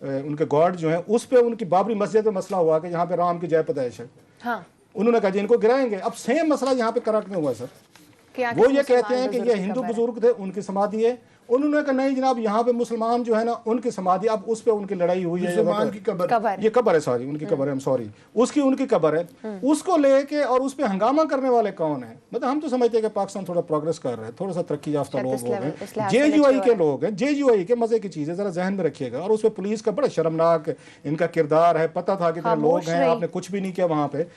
उनके गॉड जो है, उस पर उनकी बाबरी मस्जिद में मसला हुआ कि यहाँ पे राम की जय पैदाइश है। हाँ। उन्होंने कहा जी इनको गिराएंगे। अब सेम मसला यहाँ पे करक में हुआ सर, वो ये कहते हैं कि ये हिंदू बुजुर्ग थे, उनकी समाधि है। उन्होंने कहा नहीं जनाब, यहाँ पे मुसलमान जो है ना उनकी समाधि, अब उस पे उनकी लड़ाई हुई है, ये कब्र है, सॉरी उनकी कब्र है, सॉरी उनकी कब्र है, उसको लेके और उस पे हंगामा करने वाले कौन है? मतलब हम तो समझते हैं कि पाकिस्तान थोड़ा प्रोग्रेस कर रहा है, थोड़ा सा तरक्की याफ्ता लोग हो गए, JUI के लोग हैं, JUI के मजे की चीज है, जरा जहन में रखिएगा। और उस पर पुलिस का बड़ा शर्मनाक इनका किरदार है, पता था कितने लोग हैं, आपने कुछ भी नहीं किया वहां पे।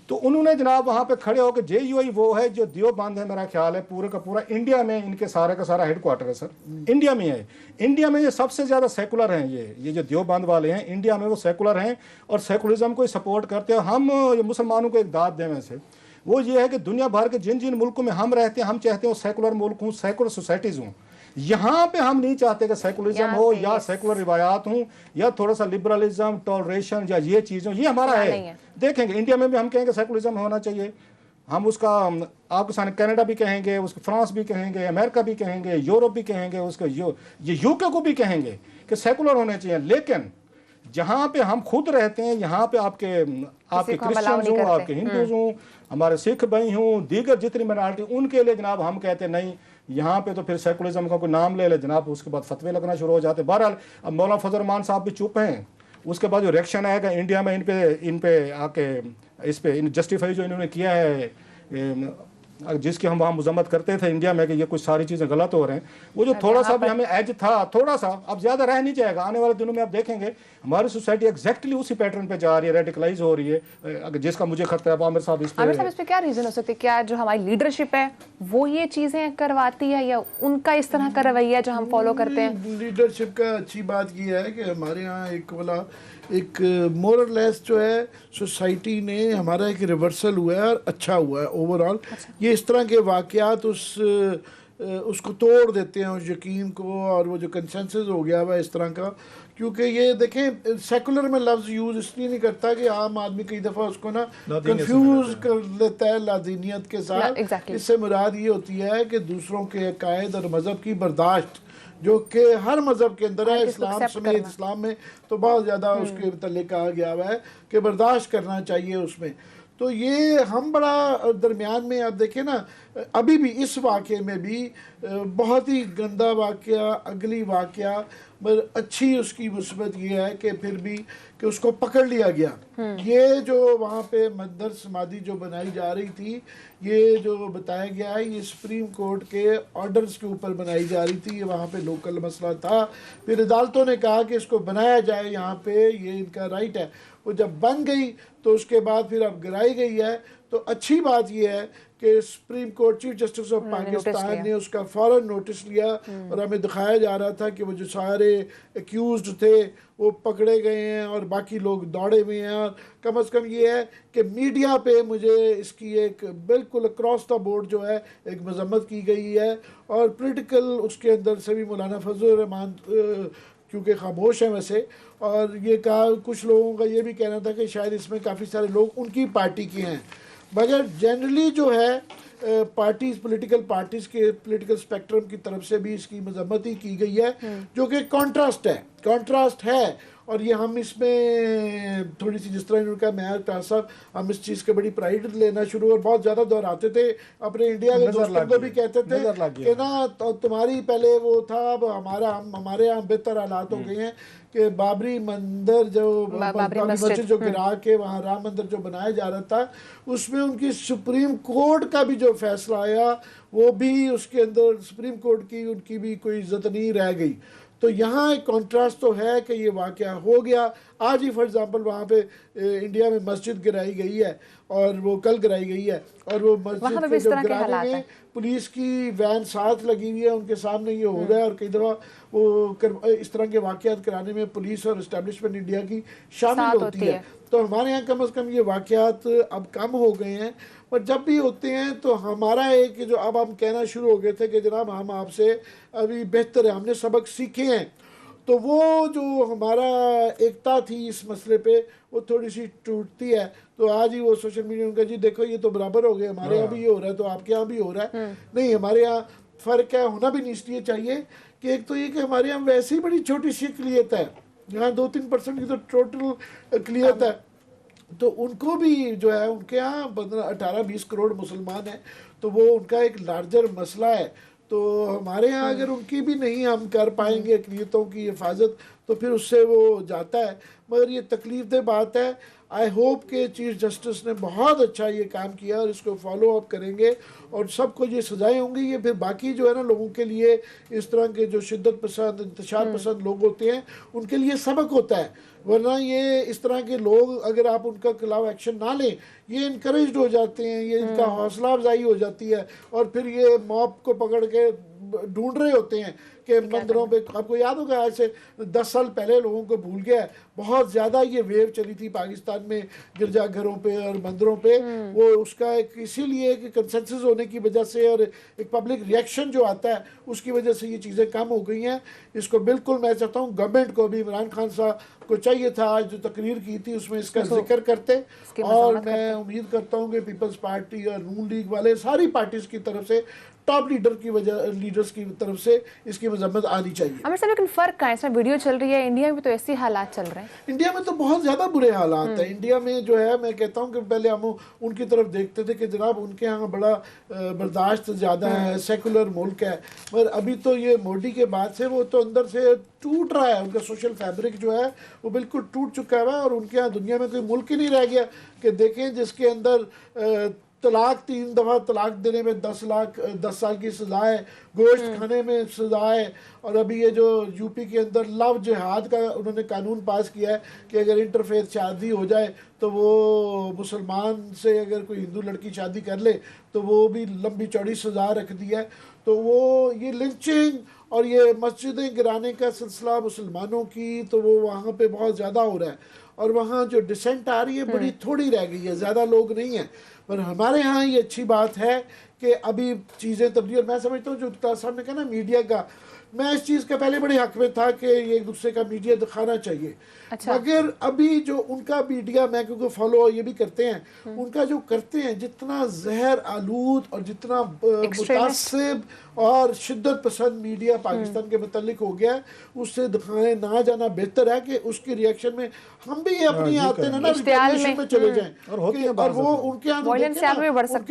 तो उन्होंने जनाब वहां पे खड़े होकर, JUI वो है जो देवबंद है, मेरा ख्याल है पूरे का पूरा इंडिया में इनके सारे का सारा हेडक्वार्टर है सर। इंडिया में है। इंडिया में ये सबसे ज़्यादा सेकुलर हैं, ये जो देवबंद वाले हैं इंडिया में वो सेकुलर हैं और सेकुलरिज्म को सपोर्ट करते हैं। हम मुसलमानों को एक दाद दें वैसे वो ये है कि दुनिया भर के जिन जिन मुल्कों में हम रहते हैं हम चाहते हैं वो सेकुलर मुल्क हूँ, सेकुलर सोसाइटीज़ हूँ। यहाँ पे हम नहीं चाहते कि सेकुलरिज्म हो या सेकुलर रिवायात हूँ या थोड़ा सा लिबरलिज्म, टॉलरेशन या ये चीज़ हो, ये हमारा है। देखेंगे इंडिया में भी हम कहेंगे सेकुलरिज्म होना चाहिए, हम उसका आपके सामने कनाडा भी कहेंगे, उसको फ्रांस भी कहेंगे, अमेरिका भी कहेंगे, यूरोप भी कहेंगे, उसको ये यूके को भी कहेंगे कि सेकुलर होने चाहिए। लेकिन जहाँ पे हम खुद रहते हैं यहाँ पे आपके क्रिश्चियंस हों, आपके हिंदूज हों, हमारे सिख भाई हों, दीगर जितनी माइनॉरिटी, उनके लिए जनाब हम कहते नहीं यहाँ पे तो फिर सेकुलरिज्म का कोई नाम ले जनाब, उसके बाद फतवे लगना शुरू हो जाते। बहरहाल अब मौलाना फजल रहमान साहब भी चुप हैं, उसके बाद जो रिएक्शन आएगा इंडिया में इन पे आके इस पे जस्टिफाई जो इन्होंने किया है जिसकी हम वहाँ मजम्मत करते थे इंडिया में कि ये कुछ सारी चीज़ें गलत हो रहे हैं, वो जो थोड़ा सा भी हमें एज था, थोड़ा सा अब ज़्यादा रह नहीं जाएगा। आने वाले दिनों में आप देखेंगे हमारी सोसाइटी एग्जैक्टली उसी पैटर्न पे जा रही है, रेडिकलाइज हो रही है, जिसका मुझे खतरा है। आमिर साहब इस पे क्या रीज़न हो सकते, क्या जो हमारी लीडरशिप है वो ये चीज़ें करवाती है या उनका इस तरह का रवैया जो हम फॉलो करते हैं? लीडरशिप का अच्छी बात यह है कि हमारे यहाँ एक मोर लेस जो है सोसाइटी ने हमारा एक रिवर्सल हुआ है और अच्छा हुआ है ओवरऑल। ये इस तरह के वाक़यात उसको तोड़ देते हैं उस यकीन को, और वो जो कंसेंसस हो गया हुआ इस तरह का, क्योंकि ये देखें सेकुलर में लफ्ज़ यूज़ इसलिए नहीं करता कि आम आदमी कई दफ़ा उसको ना कंफ्यूज कर लेता है लादीनियत के साथ। इससे मुराद ये होती है कि दूसरों के अकायद और मज़हब की बर्दाश्त, जो कि हर मज़हब के अंदर है, इस्लाम समेत, इस्लाम में तो बहुत ज़्यादा उसके मतलब कहा गया हुआ है कि बर्दाश्त करना चाहिए उसमें। तो ये हम बड़ा दरमियान में, आप देखें ना अभी भी इस वाक़े में भी बहुत ही गंदा वाक़या, अगली वाक़या, पर अच्छी उसकी मुस्बत ये है कि फिर भी कि उसको पकड़ लिया गया। ये जो वहाँ पे मंदिर समाधि जो बनाई जा रही थी, ये जो बताया गया है, ये सुप्रीम कोर्ट के ऑर्डर्स के ऊपर बनाई जा रही थी, ये वहाँ पे लोकल मसला था। फिर अदालतों ने कहा कि इसको बनाया जाए यहाँ पे, ये इनका राइट है। वो जब बन गई तो उसके बाद फिर अब गिराई गई है। तो अच्छी बात यह है कि supreme court chief justice of Pakistan ने उसका फ़ौरन नोटिस लिया और हमें दिखाया जा रहा था कि वो जो सारे एक्यूज्ड थे वो पकड़े गए हैं और बाकी लोग दौड़े हुए हैं। और कम से कम ये है कि मीडिया पे मुझे इसकी एक बिल्कुल अक्रॉस द बोर्ड जो है एक मजम्मत की गई है। और पॉलिटिकल उसके अंदर से भी मौलाना फजल रहमान क्योंकि खामोश हैं वैसे, और ये कहा कुछ लोगों का ये भी कहना था कि शायद इसमें काफ़ी सारे लोग उनकी पार्टी के हैं, मगर जनरली जो है पार्टीज़, पॉलिटिकल पार्टीज़ के पॉलिटिकल स्पेक्ट्रम की तरफ से भी इसकी मजम्मत ही की गई है, जो कि कॉन्ट्रास्ट है। और ये हम इसमें थोड़ी सी जिस तरह इन्होंने कहा मैं साहब, हम इस चीज़ के बड़ी प्राइड लेना शुरू और बहुत ज़्यादा दोहराते थे अपने इंडिया के दोस्तों को भी कहते थे कि ना तो तुम्हारी पहले वो था, अब हमारे यहाँ बेहतर हालात हो गए हैं कि बाबरी मंदिर जो मस्जिद जो गिरा के वहाँ राम मंदिर जो बनाया जा रहा था, उसमें उनकी सुप्रीम कोर्ट का भी जो फैसला आया वो भी उसके अंदर सुप्रीम कोर्ट की उनकी भी कोई इज्जत नहीं रह गई। तो यहाँ एक कॉन्ट्रास्ट तो है कि ये वाक़या हो गया। आज ही फॉर एग्ज़ाम्पल वहाँ पे इंडिया में मस्जिद गिराई गई है और वो कल गिराई गई है, और वो मस्जिद के जो गिराने में पुलिस की वैन साथ लगी हुई है, उनके सामने ये हो रहा है। और कई दफ़ा वो इस तरह के वाक़यात कराने में पुलिस और इस्टेब्लिशमेंट इंडिया की शामिल होती है। तो हमारे यहाँ कम से कम ये वाक़यात अब कम हो गए हैं, पर जब भी होते हैं तो हमारा एक जो अब हम कहना शुरू हो गए थे कि जनाब हम आपसे अभी बेहतर है, हमने सबक सीखे हैं, तो वो जो हमारा एकता थी इस मसले पे वो थोड़ी सी टूटती है। तो आज ही वो सोशल मीडिया उनका जी देखो ये तो बराबर हो गए, हमारे यहाँ भी ये हो रहा है तो आपके यहाँ भी हो रहा है। नहीं, हमारे यहाँ फ़र्क है, होना भी नहीं इसलिए चाहिए कि एक तो ये कि हमारे यहाँ वैसे ही बड़ी छोटी सी अक़लियत है, यहाँ 2-3% की तो टोटल अक़लियत है, तो उनको भी जो है उनके यहाँ 18-20 करोड़ मुसलमान हैं, तो वो उनका एक लार्जर मसला है। तो हमारे यहाँ अगर उनकी भी नहीं हम कर पाएंगे अक़लियतों की हिफाजत तो फिर उससे वो जाता है। मगर ये तकलीफ दह बात है। आई होप कि चीफ जस्टिस ने बहुत अच्छा ये काम किया और इसको फॉलो अप करेंगे और सबको ये सजाएं होंगी। ये फिर बाकी जो है ना लोगों के लिए, इस तरह के जो शिद्दत पसंद इंतशार पसंद लोग होते हैं, उनके लिए सबक होता है। वरना ये इस तरह के लोग अगर आप उनका खिलाफ एक्शन ना लें, ये इनकरेज हो जाते हैं, ये इनका हौसला अफजाई हो जाती है और फिर ये मॉब को पकड़ के ढूंढ रहे होते हैं कि मंदिरों पे। आपको याद होगा आज से 10 साल पहले लोगों को भूल गया है, बहुत ज़्यादा ये वेव चली थी पाकिस्तान में गिरजाघरों पे और मंदिरों पे। वो उसका एक इसीलिए कि कंसेंसस होने की वजह से और एक पब्लिक रिएक्शन जो आता है उसकी वजह से ये चीज़ें कम हो गई हैं। इसको बिल्कुल मैं चाहता हूँ गवर्नमेंट को भी, इमरान खान साहब को चाहिए था आज जो तकरीर की थी उसमें इसका जिक्र करते। और मैं उम्मीद करता हूँ कि पीपल्स पार्टी और नून लीग वाले सारी पार्टीज की तरफ से, टॉप लीडर्स की तरफ से इसकी मजम्मत आनी चाहिए। आमिर साहब लेकिन फर्क कहाँ है? इसमें वीडियो चल रही है, इंडिया में तो ऐसे हालात चल रहे हैं। इंडिया में तो बहुत ज़्यादा बुरे हालात हैं। इंडिया में जो है मैं कहता हूँ कि पहले हम उनकी तरफ देखते थे कि जनाब उनके यहाँ बड़ा बर्दाश्त ज़्यादा है, सेकुलर मुल्क है। मगर अभी तो ये मोदी के बाद से वो तो अंदर से टूट रहा है, उनका सोशल फैब्रिक जो है वो बिल्कुल टूट चुका है। और उनके यहाँ दुनिया में कोई मुल्क ही नहीं रह गया कि देखें जिसके अंदर तलाक 3 दफ़ा तलाक देने में 10 साल की सज़ा है, गोश्त खाने में सज़ा है। और अभी ये जो यूपी के अंदर लव जिहाद का उन्होंने कानून पास किया है कि अगर इंटरफेथ शादी हो जाए तो वो मुसलमान से अगर कोई हिंदू लड़की शादी कर ले तो वो भी लंबी चौड़ी सज़ा रख दी है। तो वो ये लिंचिंग और ये मस्जिदें गिराने का सिलसिला मुसलमानों की, तो वो वहाँ पे बहुत ज़्यादा हो रहा है। और वहाँ जो डिसेंट आ रही है बड़ी थोड़ी रह गई है, ज़्यादा लोग नहीं हैं। पर हमारे यहाँ ये अच्छी बात है कि अभी चीज़ें तब्दील। और मैं समझता हूँ जो उस्ताद साहब ने कहा ना मीडिया का, मैं इस चीज़ का पहले बड़े हक में था कि ये एक दूसरे का मीडिया दिखाना चाहिए। अच्छा। मगर अभी जो उनका मीडिया, मैं क्योंकि फॉलो ये भी करते हैं, उनका जो करते हैं जितना जहर आलूद और जितना मुतासिब और शिद्दत पसंद मीडिया पाकिस्तान के मुतल्लिक हो गया है, उससे दिखाने ना जाना बेहतर है कि उसकी रिएक्शन में हम भी ये अपनी आते हैं ना रिटेलिएशन में चले जाएं। और वो उनके यहाँ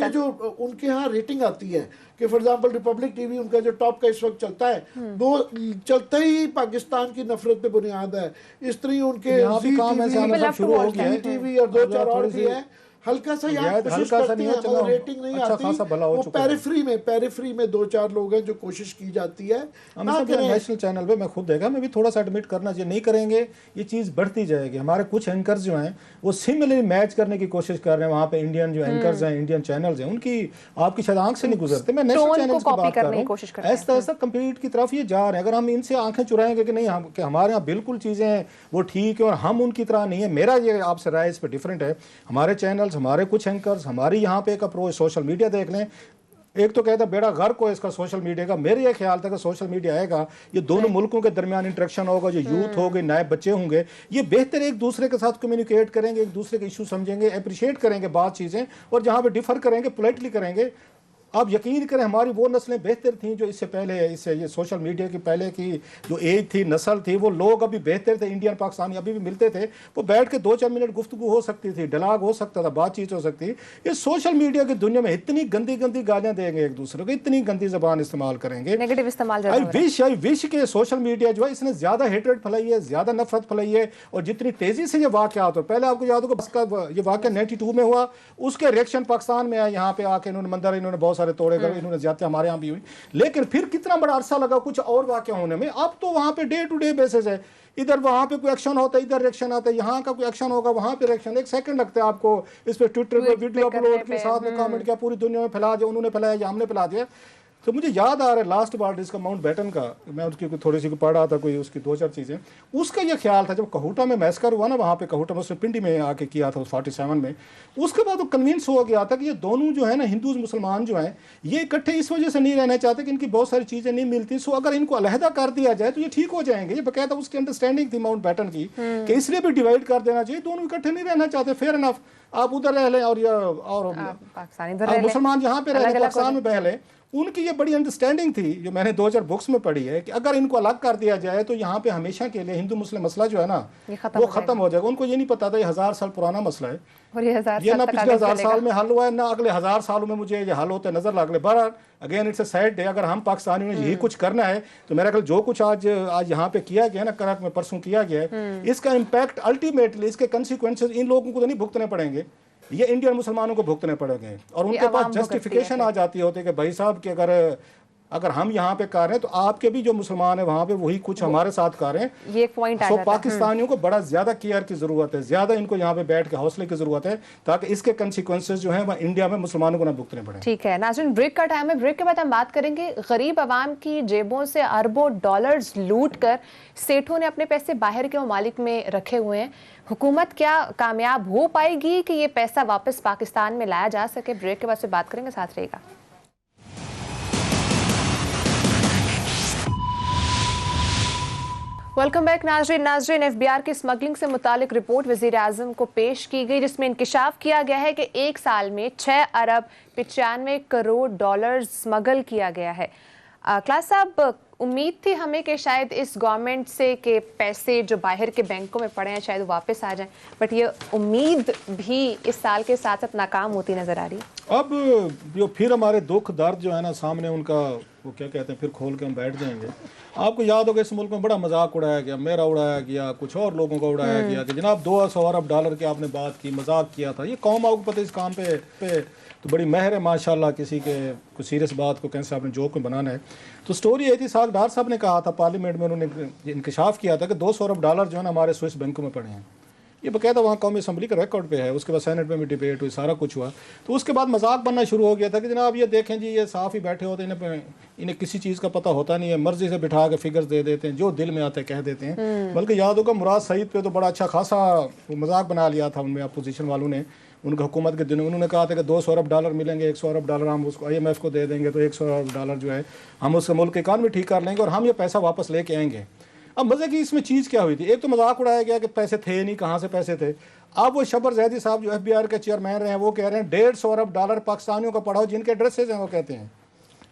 जो उनके यहाँ रेटिंग आती है कि फॉर एग्जाम्पल रिपब्लिक टीवी उनका जो टॉप का इस वक्त चलता है, वो चलता ही पाकिस्तान की नफरत पे बुनियाद है। इस तरह उनके टीवी और 2-4 और भी है, हल्का सा यहाँ कोशिश करते हैं और रेटिंग नहीं आती। वो पेरिफेरी में 2-4 लोग हैं जो कोशिश की जाती है। नेशनल चैनल पे मैं खुद देखा, मैं भी थोड़ा सा एडमिट करना चाहिए, नहीं करेंगे ये चीज़ बढ़ती जाएगी। हमारे कुछ एंकर्स जो हैं वो सिमिलरली मैच करने की कोशिश कर रहे हैं। वहाँ पे इंडियन जो एंकर्स हैं, इंडियन चैनल्स हैं, उनकी आपकी शायद आंख से नहीं गुजरते। मैं नेशनल चैनल्स की बात कर रहा हूँ, ऐसा ऐसा कम्पीट की तरफ ये जा रहे हैं। अगर हम इनसे आंखें चुराएंगे कि नहीं कि हमारे यहाँ बिल्कुल चीज़ें वो ठीक है और हम उनकी तरह नहीं है, मेरा ये आपसे राय इस पर डिफरेंट है। हमारे चैनल, हमारे कुछ एंकर्स, हमारी यहाँ पे एक अप्रोच, सोशल मीडिया देख लें, एक तो कहता बेड़ा गर्क हो इसका सोशल मीडिया का। मेरे ये ख्याल था कि सोशल मीडिया आएगा, ये दोनों मुल्कों के दरमियान इंटरेक्शन होगा, जो यूथ होंगे, नए बच्चे होंगे, ये बेहतर एक दूसरे के साथ कम्युनिकेट करेंगे, एक दूसरे के इशू समझेंगे, अप्रिशिएट करेंगे बात चीज़ें, और जहाँ पे डिफर करेंगे पोलाइटली करेंगे। आप यकीन करें हमारी वो नस्लें बेहतर थी जो इससे पहले, इससे ये सोशल मीडिया की पहले की जो एज थी, नस्ल थी, वो लोग अभी बेहतर थे। इंडियन पाकिस्तानी अभी भी मिलते थे, वो बैठ के 2-4 मिनट गुफ्तगू हो सकती थी, डायलॉग हो सकता था, बातचीत हो सकती। ये सोशल मीडिया की दुनिया में इतनी गंदी गंदी गालियां देंगे एक दूसरे को, इतनी गंदी जबान इस्तेमाल करेंगे, नेगेटिव इस्तेमाल। आई विश के सोशल मीडिया जो है इसने ज़्यादा हेट्रेड फैलाई है, ज़्यादा नफरत फैलाई है। और जितनी तेज़ी से ये वाक़यात हो, पहले आपको याद होगा उसका ये वाक़या 92 में हुआ, उसके रिएक्शन पाकिस्तान में आए, यहाँ पे आके इन्होंने मंदिर इन्होंने बहुत सारे तोड़े गए, इन्होंने ज्यादा हमारे यहाँ भी हुई। लेकिन फिर कितना बड़ा अरसा लगा कुछ और वाक़या होने में। अब तो वहाँ पे डे टू डे बेसिस है, इधर वहाँ पे कोई एक्शन होता है, इधर रिएक्शन आता है, यहाँ का कोई एक्शन होगा, वहाँ पे रिएक्शन। 1 सेकंड लगता है आपको इस पे ट्विटर पे वीडियो अपलोड के साथ में कमेंट किया, पूरी दुनिया में फैला दिया, उन्होंने फैलाया या हमने फैला दिया। तो मुझे याद आ रहा है लास्ट बार इसका माउंट बैटन का, मैं उसकी थोड़ी सी पढ़ रहा था, कोई उसकी 2-4 चीज़ें। उसका ये ख्याल था जब कहुटा में मैस्कर हुआ ना, वहाँ पे कहुटा में उसने पिंडी में आके किया था 47 में, उसके बाद वो कन्विंस हो गया था कि ये दोनों जो है ना, हिंदूज मुसलमान जो हैं, ये इकट्ठे इस वजह से नहीं रहना चाहते कि इनकी बहुत सारी चीज़ें नहीं मिलती। सो अगर इनको अलहदा कर दिया जाए तो ये ठीक हो जाएंगे। ये बकायदा उसकी अंडरस्टैंडिंग थी माउंट बैटन की कि इसलिए भी डिवाइड कर देना चाहिए, दोनों इकट्ठे नहीं रहना चाहते, फेयर इनफ। आप उधर रह लें और मुसलमान यहाँ पे रह लें, पाकिस्तान में बह लें। उनकी ये बड़ी अंडरस्टैंडिंग थी, जो मैंने 2-4 बुक्स में पढ़ी है, कि अगर इनको अलग कर दिया जाए तो यहाँ पे हमेशा के लिए हिंदू मुस्लिम मसला जो है ना वो खत्म हो जाएगा। उनको ये नहीं पता था ये 1000 साल पुराना मसला है, और ये ना पिछले 1000 साल में हल हुआ है, ना अगले 1000 सालों में मुझे ये हल होते नजर लग रहे। बहरहाल again it's a sad day. अगर हम पाकिस्तानियों ने यही कुछ करना है तो मेरा ख्याल जो कुछ आज यहाँ पे किया गया ना, करक में परसों किया गया है, इसका इम्पैक्ट अल्टीमेटली, इसके कंसिक्वेंसेज इन लोगों को तो नहीं भुगतने पड़ेंगे, ये इंडियन मुसलमानों को भुगतने पड़ेंगे। और उनके पास जस्टिफिकेशन आ जाती होती है कि भाई साहब कि अगर हम यहाँ पे कर रहे हैं तो आपके भी जो मुसलमान है वहाँ पे वही कुछ हमारे साथ कर रहे हैं। ये एक पॉइंट आ जाता है। पाकिस्तानियों को बड़ा ज्यादा केयर की जरूरत है, ज्यादा इनको यहाँ पे बैठ के हौसले की जरूरत है, ताकि इसके कंसिक्वेंसेस जो हैं वह इंडिया में मुसलमानों को ना भुगतने पड़े। ठीक है नाज़रीन, ब्रेक का टाइम है। ब्रेक के बाद हम बात करेंगे गरीब आवाम की जेबों से अरबों डॉलर्स लूट कर सेठों ने अपने पैसे बाहर के ममालिक में रखे हुए हैं। हुकूमत क्या कामयाब हो पाएगी कि ये पैसा वापस पाकिस्तान में लाया जा सके? ब्रेक के बाद से बात करेंगे, साथ रहेगा। वेलकम बैक नाज़रीन, FBI की स्मगलिंग से मुतालिक रिपोर्ट वज़ीर आज़म को पेश की गई, जिसमें इंकिशाफ किया गया है कि एक साल में 6 अरब 95 करोड़ डॉलर स्मगल किया गया है। क्लास साहब, उम्मीद थी हमें कि शायद इस गवर्नमेंट से के पैसे जो बाहर के बैंकों में पड़े हैं शायद वापस आ जाएं, बट ये उम्मीद भी इस साल के साथ साथ नाकाम होती नजर आ रही है। अब जो फिर हमारे दुख दर्द जो है ना सामने, उनका वो क्या कहते हैं, फिर खोल के हम बैठ जाएंगे। आपको याद होगा इस मुल्क में बड़ा मजाक उड़ाया गया, मेरा उड़ाया गया, कुछ और लोगों का उड़ाया गया कि जनाब 200 अरब डॉलर की आपने बात की, मजाक किया था। ये कौम आपको पता है इस काम पे तो बड़ी मेहर है माशाल्लाह, किसी के कुछ सीरियस बात को कैसे आपने जोक में बनाना है। तो स्टोरी ये थी, साग डार साहब ने कहा था पार्लियामेंट में, उन्होंने इंकशाफ किया था कि 200 अरब डॉलर जो है ना हमारे स्विस बैंकों में पड़े हैं। ये बकायदा वहाँ कौमी असम्बली का रिकॉर्ड पे है, उसके बाद सेनेट में भी डिबेट हुई, सारा कुछ हुआ। तो उसके बाद मजाक बनना शुरू हो गया था कि जनाब ये देखें जी, ये साफ ही बैठे होते हैं, इन्हें किसी चीज़ का पता होता नहीं है, मर्जी से बिठा के फिगर्स दे देते हैं, जो दिल में आते कह देते हैं। बल्कि याद होगा मुराद सईद पे तो बड़ा अच्छा खासा मजाक बना लिया था उनमें अपोजिशन वालों ने, उनके हुकूमत के दिनों। उन्होंने कहा था कि 200 अरब डॉलर मिलेंगे, 100 अरब डॉलर हम उसको IMF को दे देंगे, तो 100 अरब डॉलर जो है हम उसके मुल्क की इकानमी ठीक कर लेंगे और हम ये पैसा वापस लेके आएंगे। अब मज़े की इसमें चीज़ क्या हुई थी, एक तो मजाक उड़ाया गया कि पैसे थे नहीं, कहाँ से पैसे थे। अब वो शबर जैदी साहब जो FBI के चेयरमैन रहे हैं, वो कह रहे हैं 150 अरब डॉलर पाकिस्तानियों को पढ़ाओ जिनके एड्रेसेज हैं, वो कहते हैं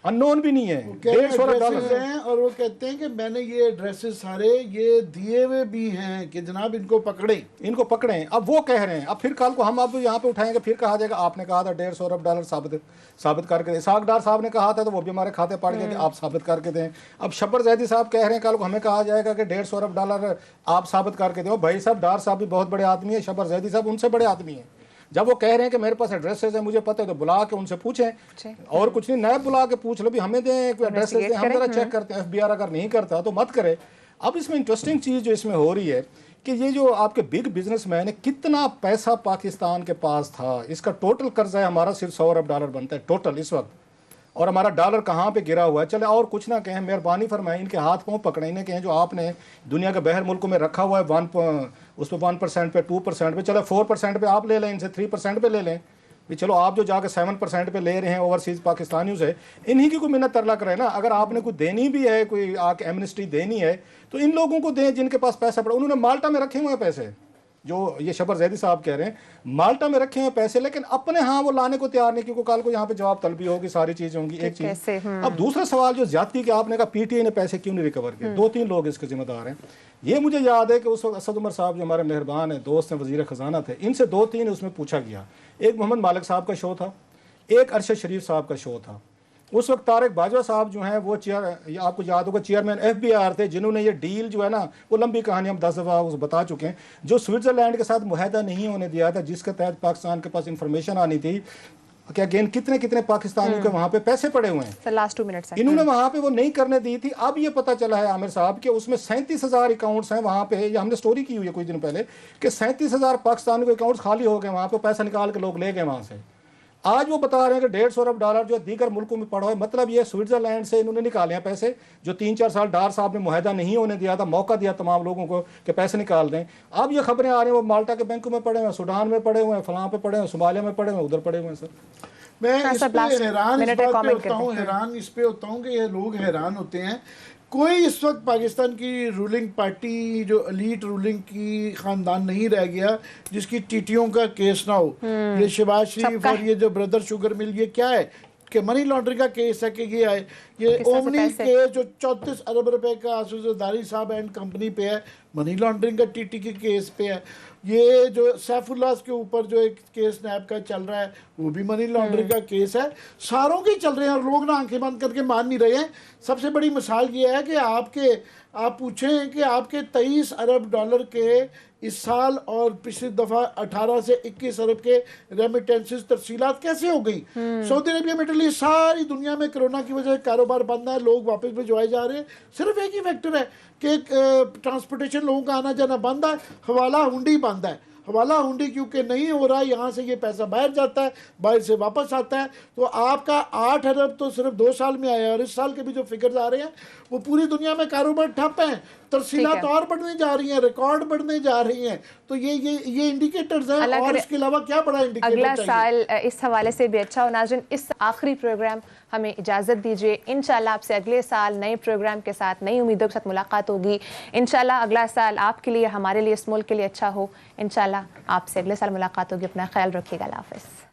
अननोन भी नहीं है, 150 अरब डॉलर हैं। और वो कहते हैं कि मैंने ये एड्रेसेस सारे ये दिए हुए भी हैं कि जनाब इनको पकड़ें। अब वो कह रहे हैं, अब फिर कल को हम अब यहाँ पे उठाएंगे, फिर कहा जाएगा आपने कहा था 150 अरब डॉलर साबित करके दें। इसाक डार साहब ने कहा था तो वो भी हमारे खाते पड़ गए कि आप साबित करके दें। अब शबर जैदी साहब कह रहे हैं कल को हमें कहा जाएगा कि 150 अरब डॉलर आप साबित करके दें। भाई साहब, डार साहब भी बहुत बड़े आदमी है, शबर जैदी साहब उनसे बड़े आदमी हैं। जब वो कह रहे हैं कि मेरे पास एड्रेसेस है, मुझे पता है, तो बुला के उनसे पूछें, और कुछ नहीं, नए बुला के पूछ लो भी हमें दें एड्रेसेस दें, हम जरा चेक करते हैं। FBI अगर नहीं करता तो मत करे। अब इसमें इंटरेस्टिंग चीज़ जो इसमें हो रही है कि ये जो आपके बिग बिजनेसमैन है, कितना पैसा पाकिस्तान के पास था, इसका टोटल कर्जा है हमारा सिर्फ 100 अरब डॉलर बनता है टोटल इस वक्त, और हमारा डॉलर कहाँ पे गिरा हुआ है। चले और कुछ ना कहें, मेहरबानी फरमाएं, इनके हाथ पाँव पकड़े, इन्हें कहें जो आपने दुनिया के बहर मुल्कों में रखा हुआ है उस पर 1% पे 2% पे, चलो 4% पे आप ले लें, इनसे 3% पे ले लें भी, चलो आप जो जाके 7% पे ले रहे हैं ओवरसीज़ पाकिस्तानियों से, इन्हीं की कोई मिन्नत तरला करें ना। अगर आपने कोई देनी भी है, कोई आके एमनेस्टी देनी है, तो इन लोगों को दें जिनके पास पैसा पड़ा। उन्होंने माल्टा में रखे हुए हैं पैसे, जो ये शबर जैदी साहब कह रहे हैं, माल्टा में रखे हैं पैसे, लेकिन अपने यहाँ वो लाने को तैयार नहीं, क्योंकि कल को यहाँ पे जवाब तलबी होगी, सारी चीज़ें होंगी। एक चीज़। अब दूसरा सवाल जो ज्यादती के आपने कहा PTI ने पैसे क्यों नहीं रिकवर किए, 2-3 लोग इसके जिम्मेदार हैं। ये मुझे याद है कि उस वक्त असद उमर साहब जो हमारे मेहरबान हैं, दोस्त हैं, वज़ीर ख़जाना थे, इनसे 2-3 उसमें पूछा गया। एक मोहम्मद मालिक साहब का शो था, एक अरशद शरीफ साहब का शो था। उस वक्त तारिक बाजवा साहब जो हैं वो आपको याद होगा चेयरमैन FBI थे, जिन्होंने ये डील जो है ना, वो लंबी कहानी हम 10 दफ़ा बता चुके हैं, जो स्विट्ज़रलैंड के साथ मुआहदा नहीं होने दिया था, जिसके तहत पाकिस्तान के पास इंफॉर्मेशन आनी थी कि अगेन कितने पाकिस्तानियों के वहाँ पे पैसे पड़े हुए हैं। लास्ट 2 मिनट्स इन्होंने वहाँ पे वो नहीं करने दी थी। अब ये पता चला है आमिर साहब कि उसमें 37,000 अकाउंट्स हैं वहाँ पे, ये हमने स्टोरी की हुई है कुछ दिन पहले कि 37,000 पाकिस्तानियों के अकाउंट्स खाली हो गए वहाँ पे, पैसा निकाल के लोग ले गए वहाँ से। आज वो बता रहे हैं कि 150 अरब डॉलर जो दीगर मुल्कों में पड़ा है, मतलब ये स्विट्जरलैंड से इन्होंने निकाले हैं पैसे, जो 3-4 साल डार साहब ने मुआहदा नहीं होने दिया था, मौका दिया तमाम लोगों को कि पैसे निकाल दें। अब ये खबरें आ रही हैं वो माल्टा के बैंकों में पड़े हुए हैं, सूडान में पड़े हुए हैं, फलां पे पड़े हुए हैं, सोमालिया में पड़े हुए हैं, उधर पड़े हुए हैं। सर मैं इस पे हैरान इस पे होता हूँ कि ये लोग हैरान होते हैं, कोई इस वक्त पाकिस्तान की रूलिंग पार्टी जो एलीट रूलिंग की खानदान नहीं रह गया जिसकी टीटियों का केस ना हो। ये शहबाज शरीफ और ये जो ब्रदर शुगर मिल, ये क्या है, कि मनी लॉन्ड्रिंग का केस है कि ये ओमनी केस जो 34 अरब रुपए का आसूदारी साहब एंड कंपनी पे है, मनी लॉन्ड्रिंग का टीटी के केस पे है। ये जो सैफुल्लाह के ऊपर जो एक केस नैब का चल रहा है वो भी मनी लॉन्ड्रिंग का केस है। सारों के चल रहे हैं और लोग ना आंखें बंद करके मान नहीं रहे हैं। सबसे बड़ी मिसाल ये है कि आप पूछें कि आपके 23 अरब डॉलर के इस साल और पिछली दफ़ा 18 से 21 अरब के रेमिटेंसेस तरसीलात कैसे हो गई। सऊदी अरबिया, मिडल ईस्ट, सारी दुनिया में कोरोना की वजह से कारोबार बंद है, लोग वापस भिजवाए जा रहे हैं। सिर्फ एक ही फैक्टर है कि ट्रांसपोर्टेशन, लोगों का आना जाना बंद है, हवाला हुंडी बंद है। हवाला हुंडी क्योंकि नहीं हो रहा, यहाँ से ये पैसा बाहर जाता है, बाहर से वापस आता है। तो आपका 8 अरब तो सिर्फ 2 साल में आया है और इस साल के भी जो फिगर्स आ रहे हैं वो पूरी दुनिया में कारोबार ठप हैं, तरसीलात और बढ़ने जा रही हैं, रिकॉर्ड बढ़ने जा रही हैं। तो ये इंडिकेटर्स हैं और इसके अलावा क्या बड़ा इंडिकेटर अगला साल इस हवाले से भी अच्छा हो। नाज़रीन, इस आखिरी प्रोग्राम हमें इजाज़त दीजिए। इंशाल्लाह आपसे अगले साल नए प्रोग्राम के साथ, नई उम्मीदों के साथ मुलाकात होगी। इंशाल्लाह अगला साल आपके लिए, हमारे लिए, इस मुल्क के लिए अच्छा हो। इंशाल्लाह आपसे अगले साल मुलाकात होगी। अपना ख्याल रखिएगा। अल्लाह हाफ़िज़।